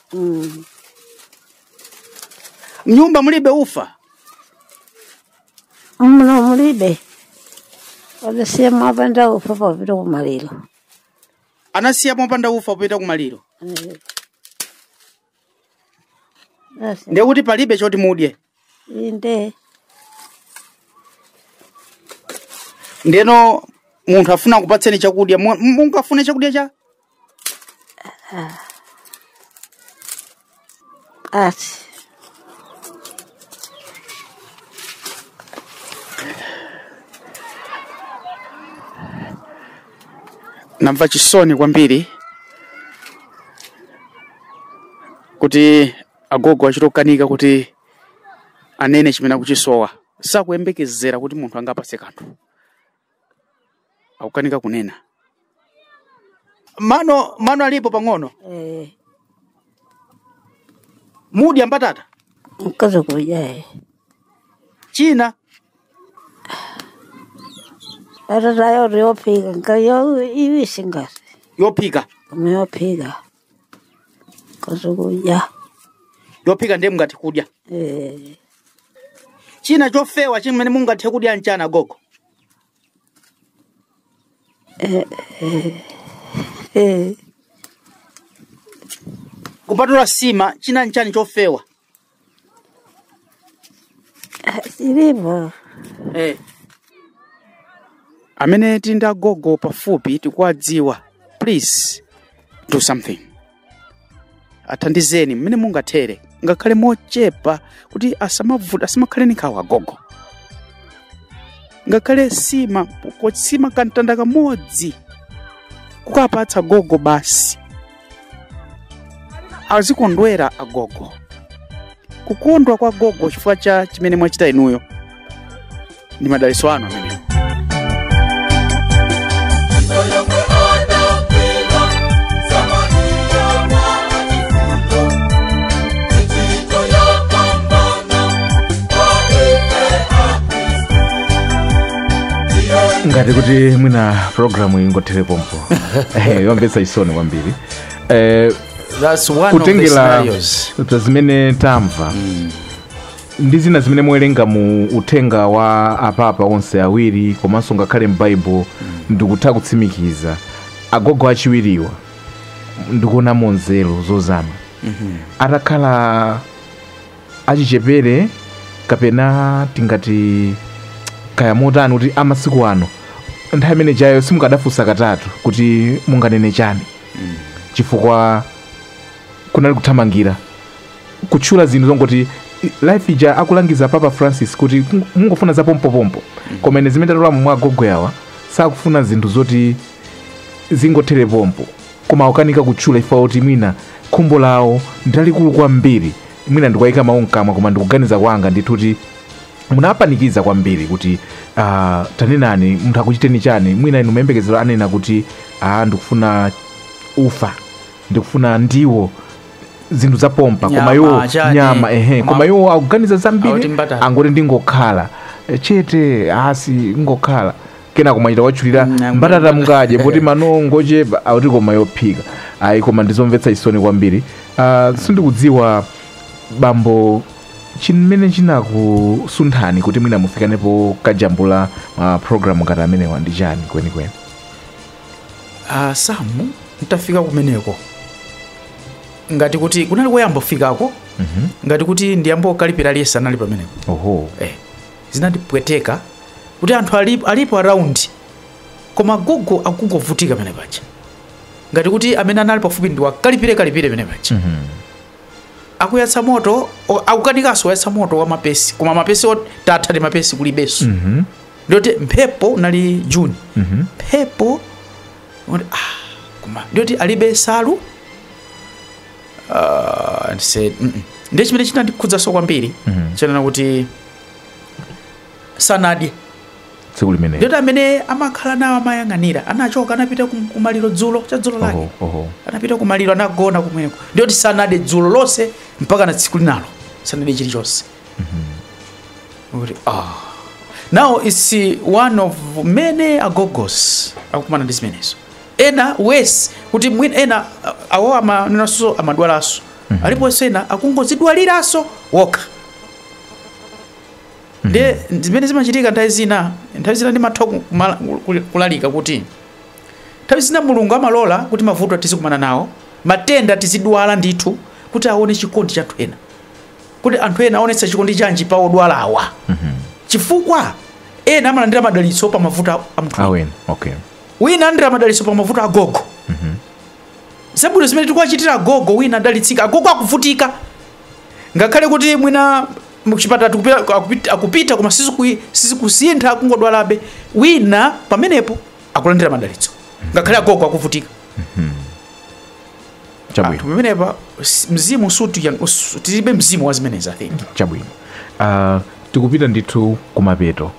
[SPEAKER 1] Mnyumba mulibe ufa?
[SPEAKER 5] Mno mulibe. Odasiya mapanda ufa popita kumaliro.
[SPEAKER 1] Anasiya mapanda ufa popita kumaliro? Nde kuti palibe choti mudye?
[SPEAKER 5] Inde.
[SPEAKER 1] Ndeno munthu afuna kupatseni chakudya mungafune chakudya cha
[SPEAKER 5] ati
[SPEAKER 1] namva chisoni kwambiri kuti agogo achitokanika kuti anene chimene akuchisowa sakuyembekezera kuti munthu angapase kanthu akukanika kunena mano alipo pang'ono mudya mbatata
[SPEAKER 5] mkazi kudya
[SPEAKER 1] china
[SPEAKER 5] batata yote yopika ngayo iwisi ngati
[SPEAKER 1] yopika
[SPEAKER 5] umeyopika kazi kudya
[SPEAKER 1] yopika ndiye mungati kudya china chofewa chimene mungathe kudya mchana gogo kupatula sima china nchani chofewa
[SPEAKER 5] ilipo
[SPEAKER 1] amene tinda gogo pafupi tikuwadziwa please do something athandizeni mmene mungathere ngakhale mochepa kuti asamakhale nikhawa gogo ngakhale sima kantanda kamodzi kukapatsa gogo basi azikondwera agogo kukondwa kwa gogo chifukwa cha chimene mwachita inuyo ndi madalitso anu amene
[SPEAKER 2] ngati kuti mwina programu ingothere pompo yomvetsa isoni kwambiri
[SPEAKER 1] that's one of the scenarios
[SPEAKER 2] zimene tamva ndi zina zimene muwerenga mu uthenga wa apapa onse awiri komanso ngakhale m'Bible ndikutha kutsimikiza agogo achiwiriwa ndikuona monzero zozama atakhala achichepere kapena tingati kaya motani kuti amasiku ano nthawi imene jayo simukadafunsa katatu kuti munganene chani chifukwa kunali kuthamangira kutchula zinthu zongoti life ija akulangiza Papa Francis kuti mungofuna za pompopompo komene zimene tatolamo mwa agogo yawa sakufuna zinthu zoti zingothere pompo koma ukanika kutchula ifa kuti mwina khumbo lawo ndalikulu kwambiri mwina ndikuwayika mawu mkamwa koma ndikuganiza kwanga ndithuti munapanikiza kwambiri kuti tanenani munthu akuchiteni chani mwina inu mayembekezero anena kuti ndikufuna ufa ndikufuna ndiwo zinthu za pompa koma yo nyama koma yo akuganiza zambiri angoti ndingokhala chete asi ngokhala kena kumachita wachulira mbatata mungadye poti mano ngochepa akuti koma yophika ayi koma ndizomvetsa isoni kwambiri sindikudziwa bambo chimene chinakusunthani kuti mwina mufikanepo kajambula programu ngati amenewa ndi chani kwenikweni
[SPEAKER 1] samu mtafika kumeneko ngati kuti kunali koyamba kufikako ngati kuti ndiyambo kalipira liyesa nali pamenepo zinandipweteka kuti anthu alipo around koma gogo akungovutika pene paja ngati kuti amene anali pafupi ndi wakalipire pene paja akuyatsa moto akukanikanso yatsa moto wa mapesi koma mapesi tatha ndi mapesi kulibeso ndiyoti mphepo nali June mphepo koma ndiyoti alibe salu ndiye chimene chinandikhudzaso kwambiri chanena kuti sanadye
[SPEAKER 2] tsiku limene
[SPEAKER 1] ndiyoti amene amakhala nawo amayang'anira anachoka anapita kumaliro dzulo lake anapita kumaliro anagona kumweko ndiyoti sanadye dzulo lonse mpaka na tsiku linalo sanadye chilichonse now it's one of many agogos akukumana ndi zimenezo ena wesi kuti mwina ena awo amanenanso amadwalaso aliponso ena akungozidwaliraso wokha ndiye zimene zimachitika nthawi zina ndimatha kulalika kuti nthawi zina mulungu amalola kuti mavuto tizikumana nawo matenda tizidwala ndithu kuti aone chikondi cha anthu ena kuti anthu ena aonetsa chikondi chanji pa odwalawa chifukwa ena amalandira madalitso pa mavuto a mthu
[SPEAKER 2] Awen. Okay.
[SPEAKER 1] wina andira madalitso pa mavuto a gogo zabwino zimene tikuachitira agogo wina adalitsika agogo akuvutika ngakhale kuti mwina muchipatala akupita koma sizikusintha kungodwalabe wina pamenepo akulandira madalitso ngakhale agogo akuvutika
[SPEAKER 2] Chabwino.
[SPEAKER 1] Pamenepa mzimu tilibe mzimu wa zimenezi I think.
[SPEAKER 2] Chabwino. Tikupita ndithu kumapeto.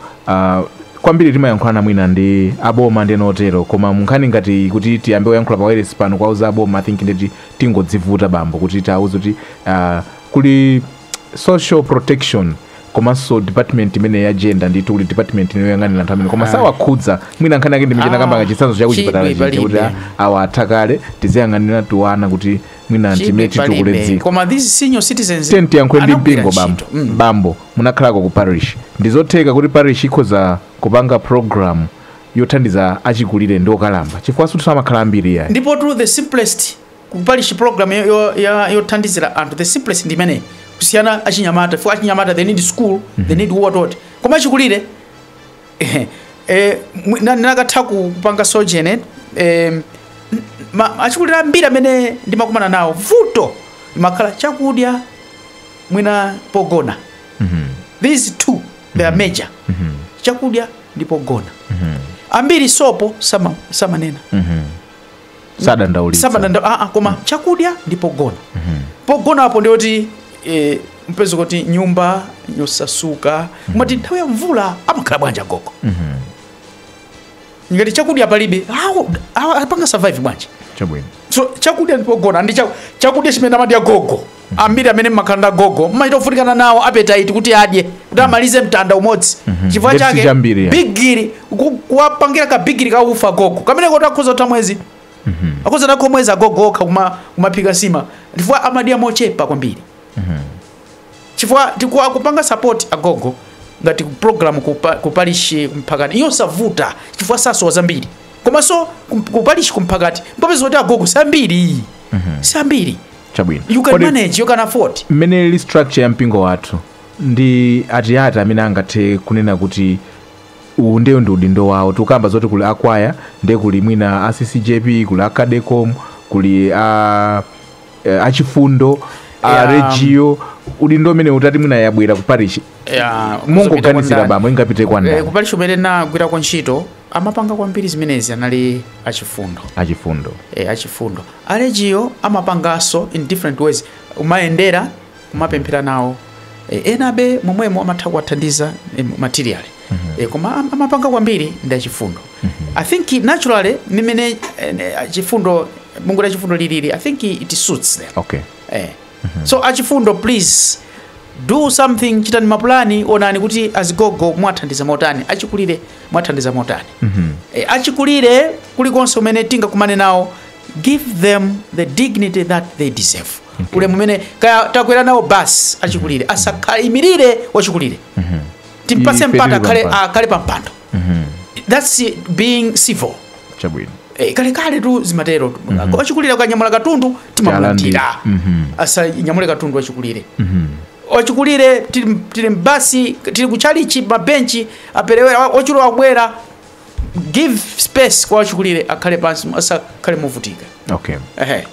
[SPEAKER 2] Kwambiri timayankhulana mwina ndi aboma ndi notero koma munkhani ngati kuti tiyambe kuyankhula pa wireless pano kwauza aboma I think ndeti tingodzivuta bambo kuti tauze kuti kuli social protection komanso department imene ya gender ndithu kuli department inoyang'anira anthu amene koma sawakhudza mwina nkhani yake ndi michena kamba kachitsanzo chakuchipatala chija kuti awa athakale tiziyang'anira tiwana kuti mwina timene titukuledzika
[SPEAKER 1] koma these senior citizens
[SPEAKER 2] tiyankhule ndi mpingo bambo munakhalako ku parish ndizotheka kuti parish ikhoza kupanga program yothandiza achikulire ndi okalamba chifukwa suti samakhala ambiri yayi
[SPEAKER 1] ndipo the simplest kuparish program yothandizira anthu the simplest ndi imene kusiyana achinyamata for achinyamata they need school they need what koma achikulire nakatha kupanga sojene achikulire ambiri amene ndimakumana nawo vuto makhala chakudya mwina pogona these two they are major chakudya ndi pogona ambiri sopo samanena
[SPEAKER 2] sadandaulitsa
[SPEAKER 1] koma chakudya ndi pogona pogona apo ndioti mpezo kuti nyumba yosasuka mwati nthawi ya mvula amakhala bwanja gogo ngati chakudya palibe apanga survive bwanja
[SPEAKER 2] chabwino
[SPEAKER 1] so chakudya ndi pogona ndi chakudya chimene amadya gogo ambiri amene makhala gogo mmaitofunikana nawo appetite kuti adye kuti amalize mtanda umodzi chifukwa chake bigiri kuwapangira ka bigiri ka ufa gogo kamene kuti akhoza kuti mwezi akhoza nakho mwezi agogo okha kumaphika sima chifukwa amadya mochepa kwambiri chifukwa tikuwa kupanga support agogo ngati program kuparish kumphakati iyo savuta chifukwa saso zambiri koma so kuparish kumphakati mpapeza kuti agogo sambiri
[SPEAKER 2] chabwino
[SPEAKER 1] you can manage you can afford
[SPEAKER 2] mmene structure ya mpingo wathu ndi atiyata amene angathe kunena kuti ndeyo ndi udindo wawo tukamba zoti kuli akwaya nde kuli mwina ACCJP kuli akadecom kuli achifundo regio udindo umene utati mwina yabwera ku parish mungoganizira bamwe ingapite kwa ndani
[SPEAKER 1] ku parish umene nagwira kwa ntchito amapanga kwambiri zimenezi anali achifundo achifundo aregio amapangaso in different ways umayendera kumapemphera nawo enabe momwemo amatha kuwathandiza material koma amapanga kwambiri ndi achifundo I think naturally nimene achifundo mungu la chifundo lilili I think it suits them so achifundo please do something chitani mapulani onani kuti azigogo mwathandiza motani achikulire mwathandiza motani achikulire kulikonse umene tingakumane nawo give them the dignity that they deserve ule mumene kaya takwera nawo basi achikulire asakaimirire wachikulire timpase mpata kale pampando that's being civil
[SPEAKER 2] chabwino
[SPEAKER 1] kale tu zimatero wachikulire ukanyamula katundu timamulandira asa nyamule katundu wachikulire wachikulire tili basi tili kuchalichi mabenchi aperewe ochulo abwera give space kwa wachikulire akhale pansi asa khale muvutika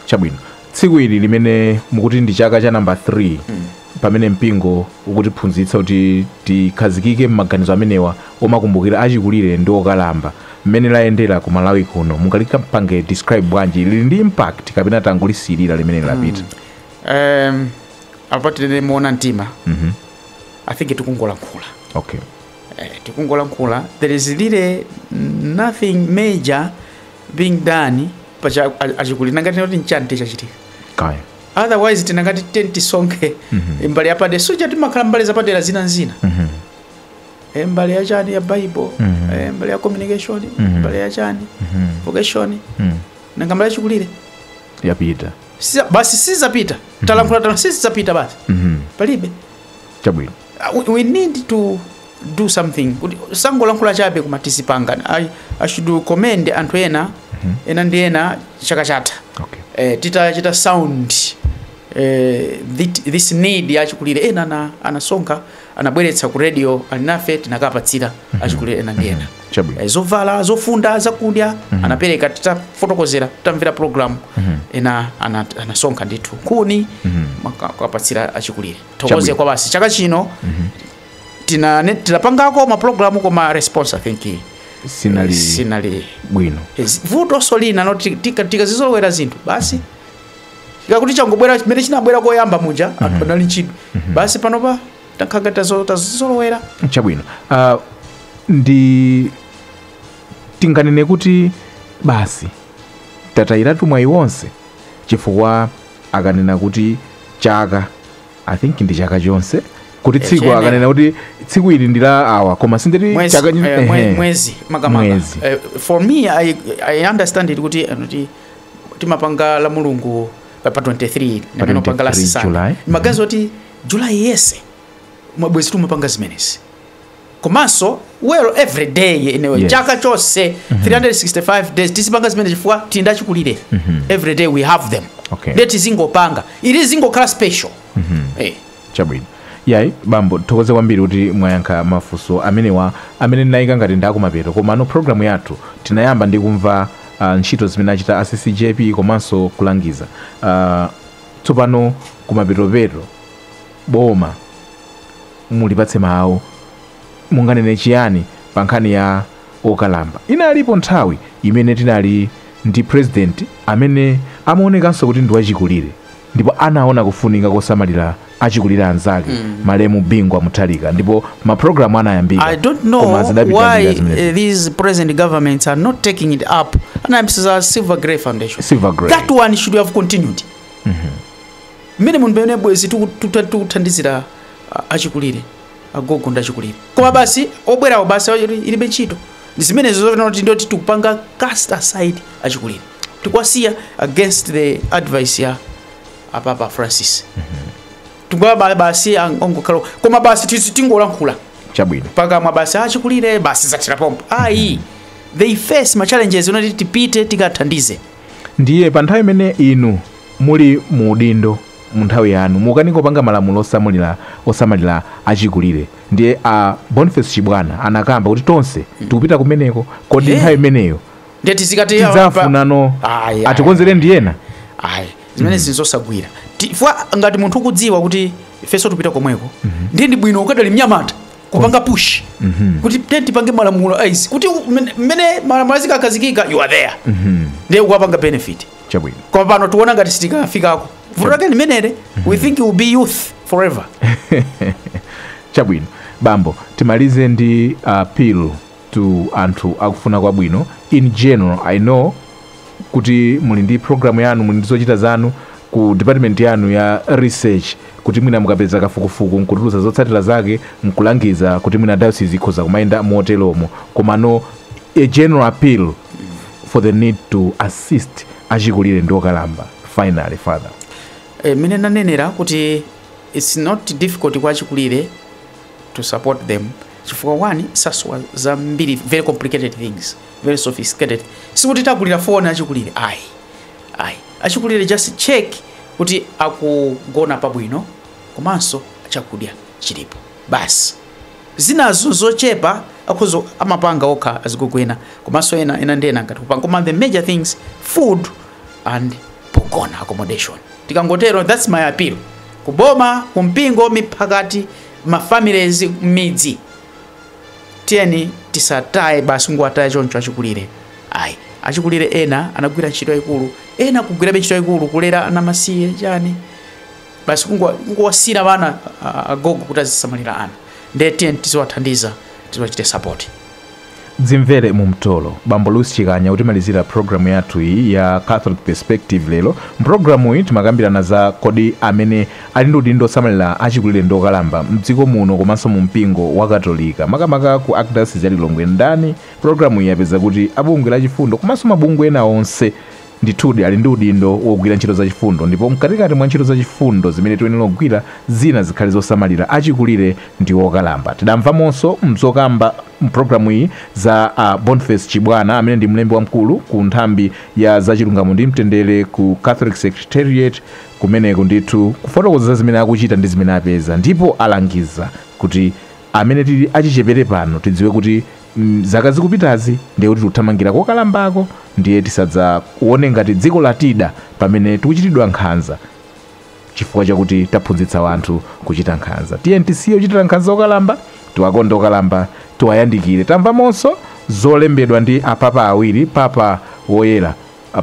[SPEAKER 2] chabwino tsiku ili limene mukuti ndi chaka cha number 3 pamene mpingo ukutiphunzitsa kuti tikhazikike m'maganizo amenewa omakumbukira achikulire ndi okalamba mmene layendera ku Malawi kuno mungalikapange describe bwanji lili ndi impact kapena tangulisirira limene lapita
[SPEAKER 1] apatire muona mtima I think tikungolankhula tikungolankhula there is really nothing major being done pacha achikulire ngati kuti nchante chachitika
[SPEAKER 2] kaya
[SPEAKER 1] otherwise tinangati tenti sonke mbali yapade suja timakhala mbali zapadera zina mbali ya chani ya bible mbali ya communication mbali ya chani vocation nanga mbali chikulire
[SPEAKER 2] yapita
[SPEAKER 1] basi sizapita talankhula sizapita basi palibe
[SPEAKER 2] chabwino
[SPEAKER 1] we need to do something sango lankhula chabe kumatisipanga I should commend anthu ena ndi ena chaka chatha tita sound this need yachikulire ena anasonka anabweretsa ku radio alinafe tinakapatsira achikulire ena ndi ena
[SPEAKER 2] Chabwino.
[SPEAKER 1] zovala zofunda zakudya anapereka titafotokozera tamvera program ena anasonkha ndithu kuni makapatsira achikulire tokoze kwa basi chaka chino tinapangako maprogramu koma response I think sinali
[SPEAKER 2] bwino
[SPEAKER 1] vuto solina no tikazizolowera zinthu basi ikakuti changobwera chimene chinabwera koyamba muja anali ntchito basi panopa takhanga tazizolowera
[SPEAKER 2] chabwino ndi tinganene kuti basi tatayiratu mwayi wonse chifukwa akanena kuti chaka I think ndi chaka chonse kuti tsiku akanena kuti tsiku ili ndi la awa koma sindeti chaka
[SPEAKER 1] mwezi makamaka for me I understand it kuti timapanga la mulungu pa 23 nemeno panga la sisana magazi oti July yese mwezi tumapanga zimenezi komanso every day chaka chose 365 days tisipanga zimene chifukwa tinda chikulire every day we have them leti zingopanga ili zingokhala special
[SPEAKER 2] chabwino yayi bambo tokoze kwambiri kuti mwayankha mafunso amene ndinayika ngati ndakumapeto koma no programu yathu tinayamba ndi kumva ntchito zimene achita ACCJP komanso kulangiza tsopano kumapetopeto boma mulipatse mawu munganene chiyani pa nkhani ya okalamba inalipo nthawi imene tinali ndi president amene amaonekanso kuti ndi wachikulire ndipo anaona kufunika kosamalira achikulire anzake Malemu Bingwa Mutharika ndipo maprogramu anayambika.
[SPEAKER 1] I don't know why these present governments are not taking it up. And I'm saying Silver Grey Foundation.
[SPEAKER 2] Silver Grey.
[SPEAKER 1] That one should have continued. Minimum bene bwezi tutandizira achikulire agogo ndachikulire. Koma basi obwera basi ilibe ntchito. Zimene zozoti ndoti tukupanga cast aside achikulire. Tukwasiya against the advice ya Papa Francis. Tungaba basi ongokalo koma basi tisingolankhula
[SPEAKER 2] chabwino
[SPEAKER 1] paka mabasi achikulire basi zatira pompo they face ma challenges unati tipite tikathandize.
[SPEAKER 2] Ndiye pa nthawi imene inu muli mu udindo mu nthawi yanu mukaniko panga malamulo osamalira achikulire ndiye Boniface Chibwana anakamba kuti tonse tikupita kumeneko kodi nthawi imeneyo
[SPEAKER 1] ndiye tizikati
[SPEAKER 2] tizafunano atikonzere ndiyena
[SPEAKER 1] zimene zinzosagwira fwa ngati munthu ukudziwa kuti ifeso tupita komweko ndi bwino ukadali mnyamata kupanga push kuti tipange malamulo aisi kuti mmene malamulo zikakazikika you are there ndiye ukapanga benefit
[SPEAKER 2] chabwino
[SPEAKER 1] kwa pano tuona ngati sitikafikako vurake limenere we think you will be youth forever.
[SPEAKER 2] Chabwino bambo timalize ndi appeal to anthu akufuna kwabwino in general. I know kuti muli ndi program yanu muli ndi zochita zanu ku department yanu ya research kuti mwina mukapeza kafukufuku nkutuluza zotsatira zake mkulangiza kuti mwina diocese ikhoza kumayenda motelomo komano a general appeal for the need to assist achikulire ndokalamba finally father.
[SPEAKER 1] Mine nanenera kuti it's not difficult kwa achikulire to support them chifukwa one saswa zambiri very complicated things very sophisticated sikuti takulira phone achikulire achikulire just check kuti akugona pabwino komanso chakudya chilipo basi zinazo zochepa akhozo amapanga okha azikukwena komanso ena ndena ngati kupanga koma the major things food and pogona accommodation tikangotero that's my appeal kuboma kumpingo mipakati mafamilies midzi tieni tisatae basi ngwataye choncho achikulire achikulire ena anagwira ntchito yayikulu ena kugwira ntchito yayikulu kulera ana masiye chani basi kungowasira bana agogo kuti azisamalira ana ndiye tieni tiziwathandiza tiziwachite support.
[SPEAKER 2] Dzimvere mu mtolo bambo Lucy Chikanya utimalizira programu yathu iyi ya Catholic Perspective lero. Programu iyi timakambirana za kodi amene ali ndi udindo osamalira achikulire ndokalamba mdziko muno komanso mu mpingo wa Katolika makamaka ku Archdiocese ya Lilongwe ndani. Programu iyi yapeza kuti abungwe la chifundo komanso mabungwe ena onse ndithudi ali ndi udindo wogwira ntchito za chifundo ndipo mkatikati mwa ntchito za chifundo zimene tiyenera kugwira zina zikhale zosamalira achikulire ndi okalamba. Tidamvamonso mzokamba mprogramu iyi za Boniface Chibwana amene ndi mlembi wamkulu ku nthambi ya zachilungamo ndi mtendere ku Catholic Secretariat kumeneko ndithu kufotokoza zimene akuchita ndi zimene apeza ndipo alangiza kuti amene tili achichepere pano tidziwe kuti zaka zikupitazi ndiye kuti tuthamangira kokalambako ndiye tisadza kuone ngati dziko latida pamene tikuchitidwa nkhanza chifukwa chakuti taphunzitsa wanthu kuchita nkhanza. Tiye tisiye kuchitira nkhanza okalamba, tiwakonde okalamba, tiwayandikire. Tamvamonso zolembedwa ndi apapa awiri, papa woyera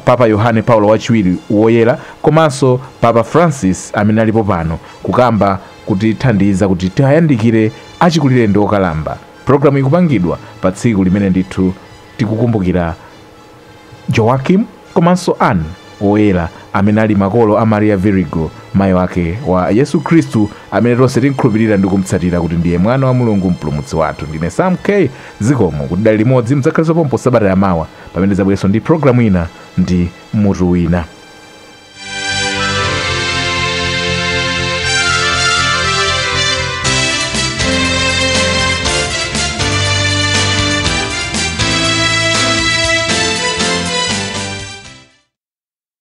[SPEAKER 2] Papa Yohane Paulo wachiwiri woyera komanso Papa Francis amene alipo pano kukamba kutithandiza kuti tiyandikire achikulire ndi okalamba. Programu ikupangidwa pa tsiku limene ndithu tikukumbukira Joachim komanso Anne woyera amene ali makolo a Maria Virigo, mayi wake wa Yesu Khristu amene tonse tinkhulupirira ndi kumtsatira kuti ndiye mwana wa Mulungu mpulumutsi wathu. Ndine Sam K zikomo kuti dali limodzi mudzakhale pompo sabata yamawa pamene zabwereso ndi programu ina ndi mutu wina.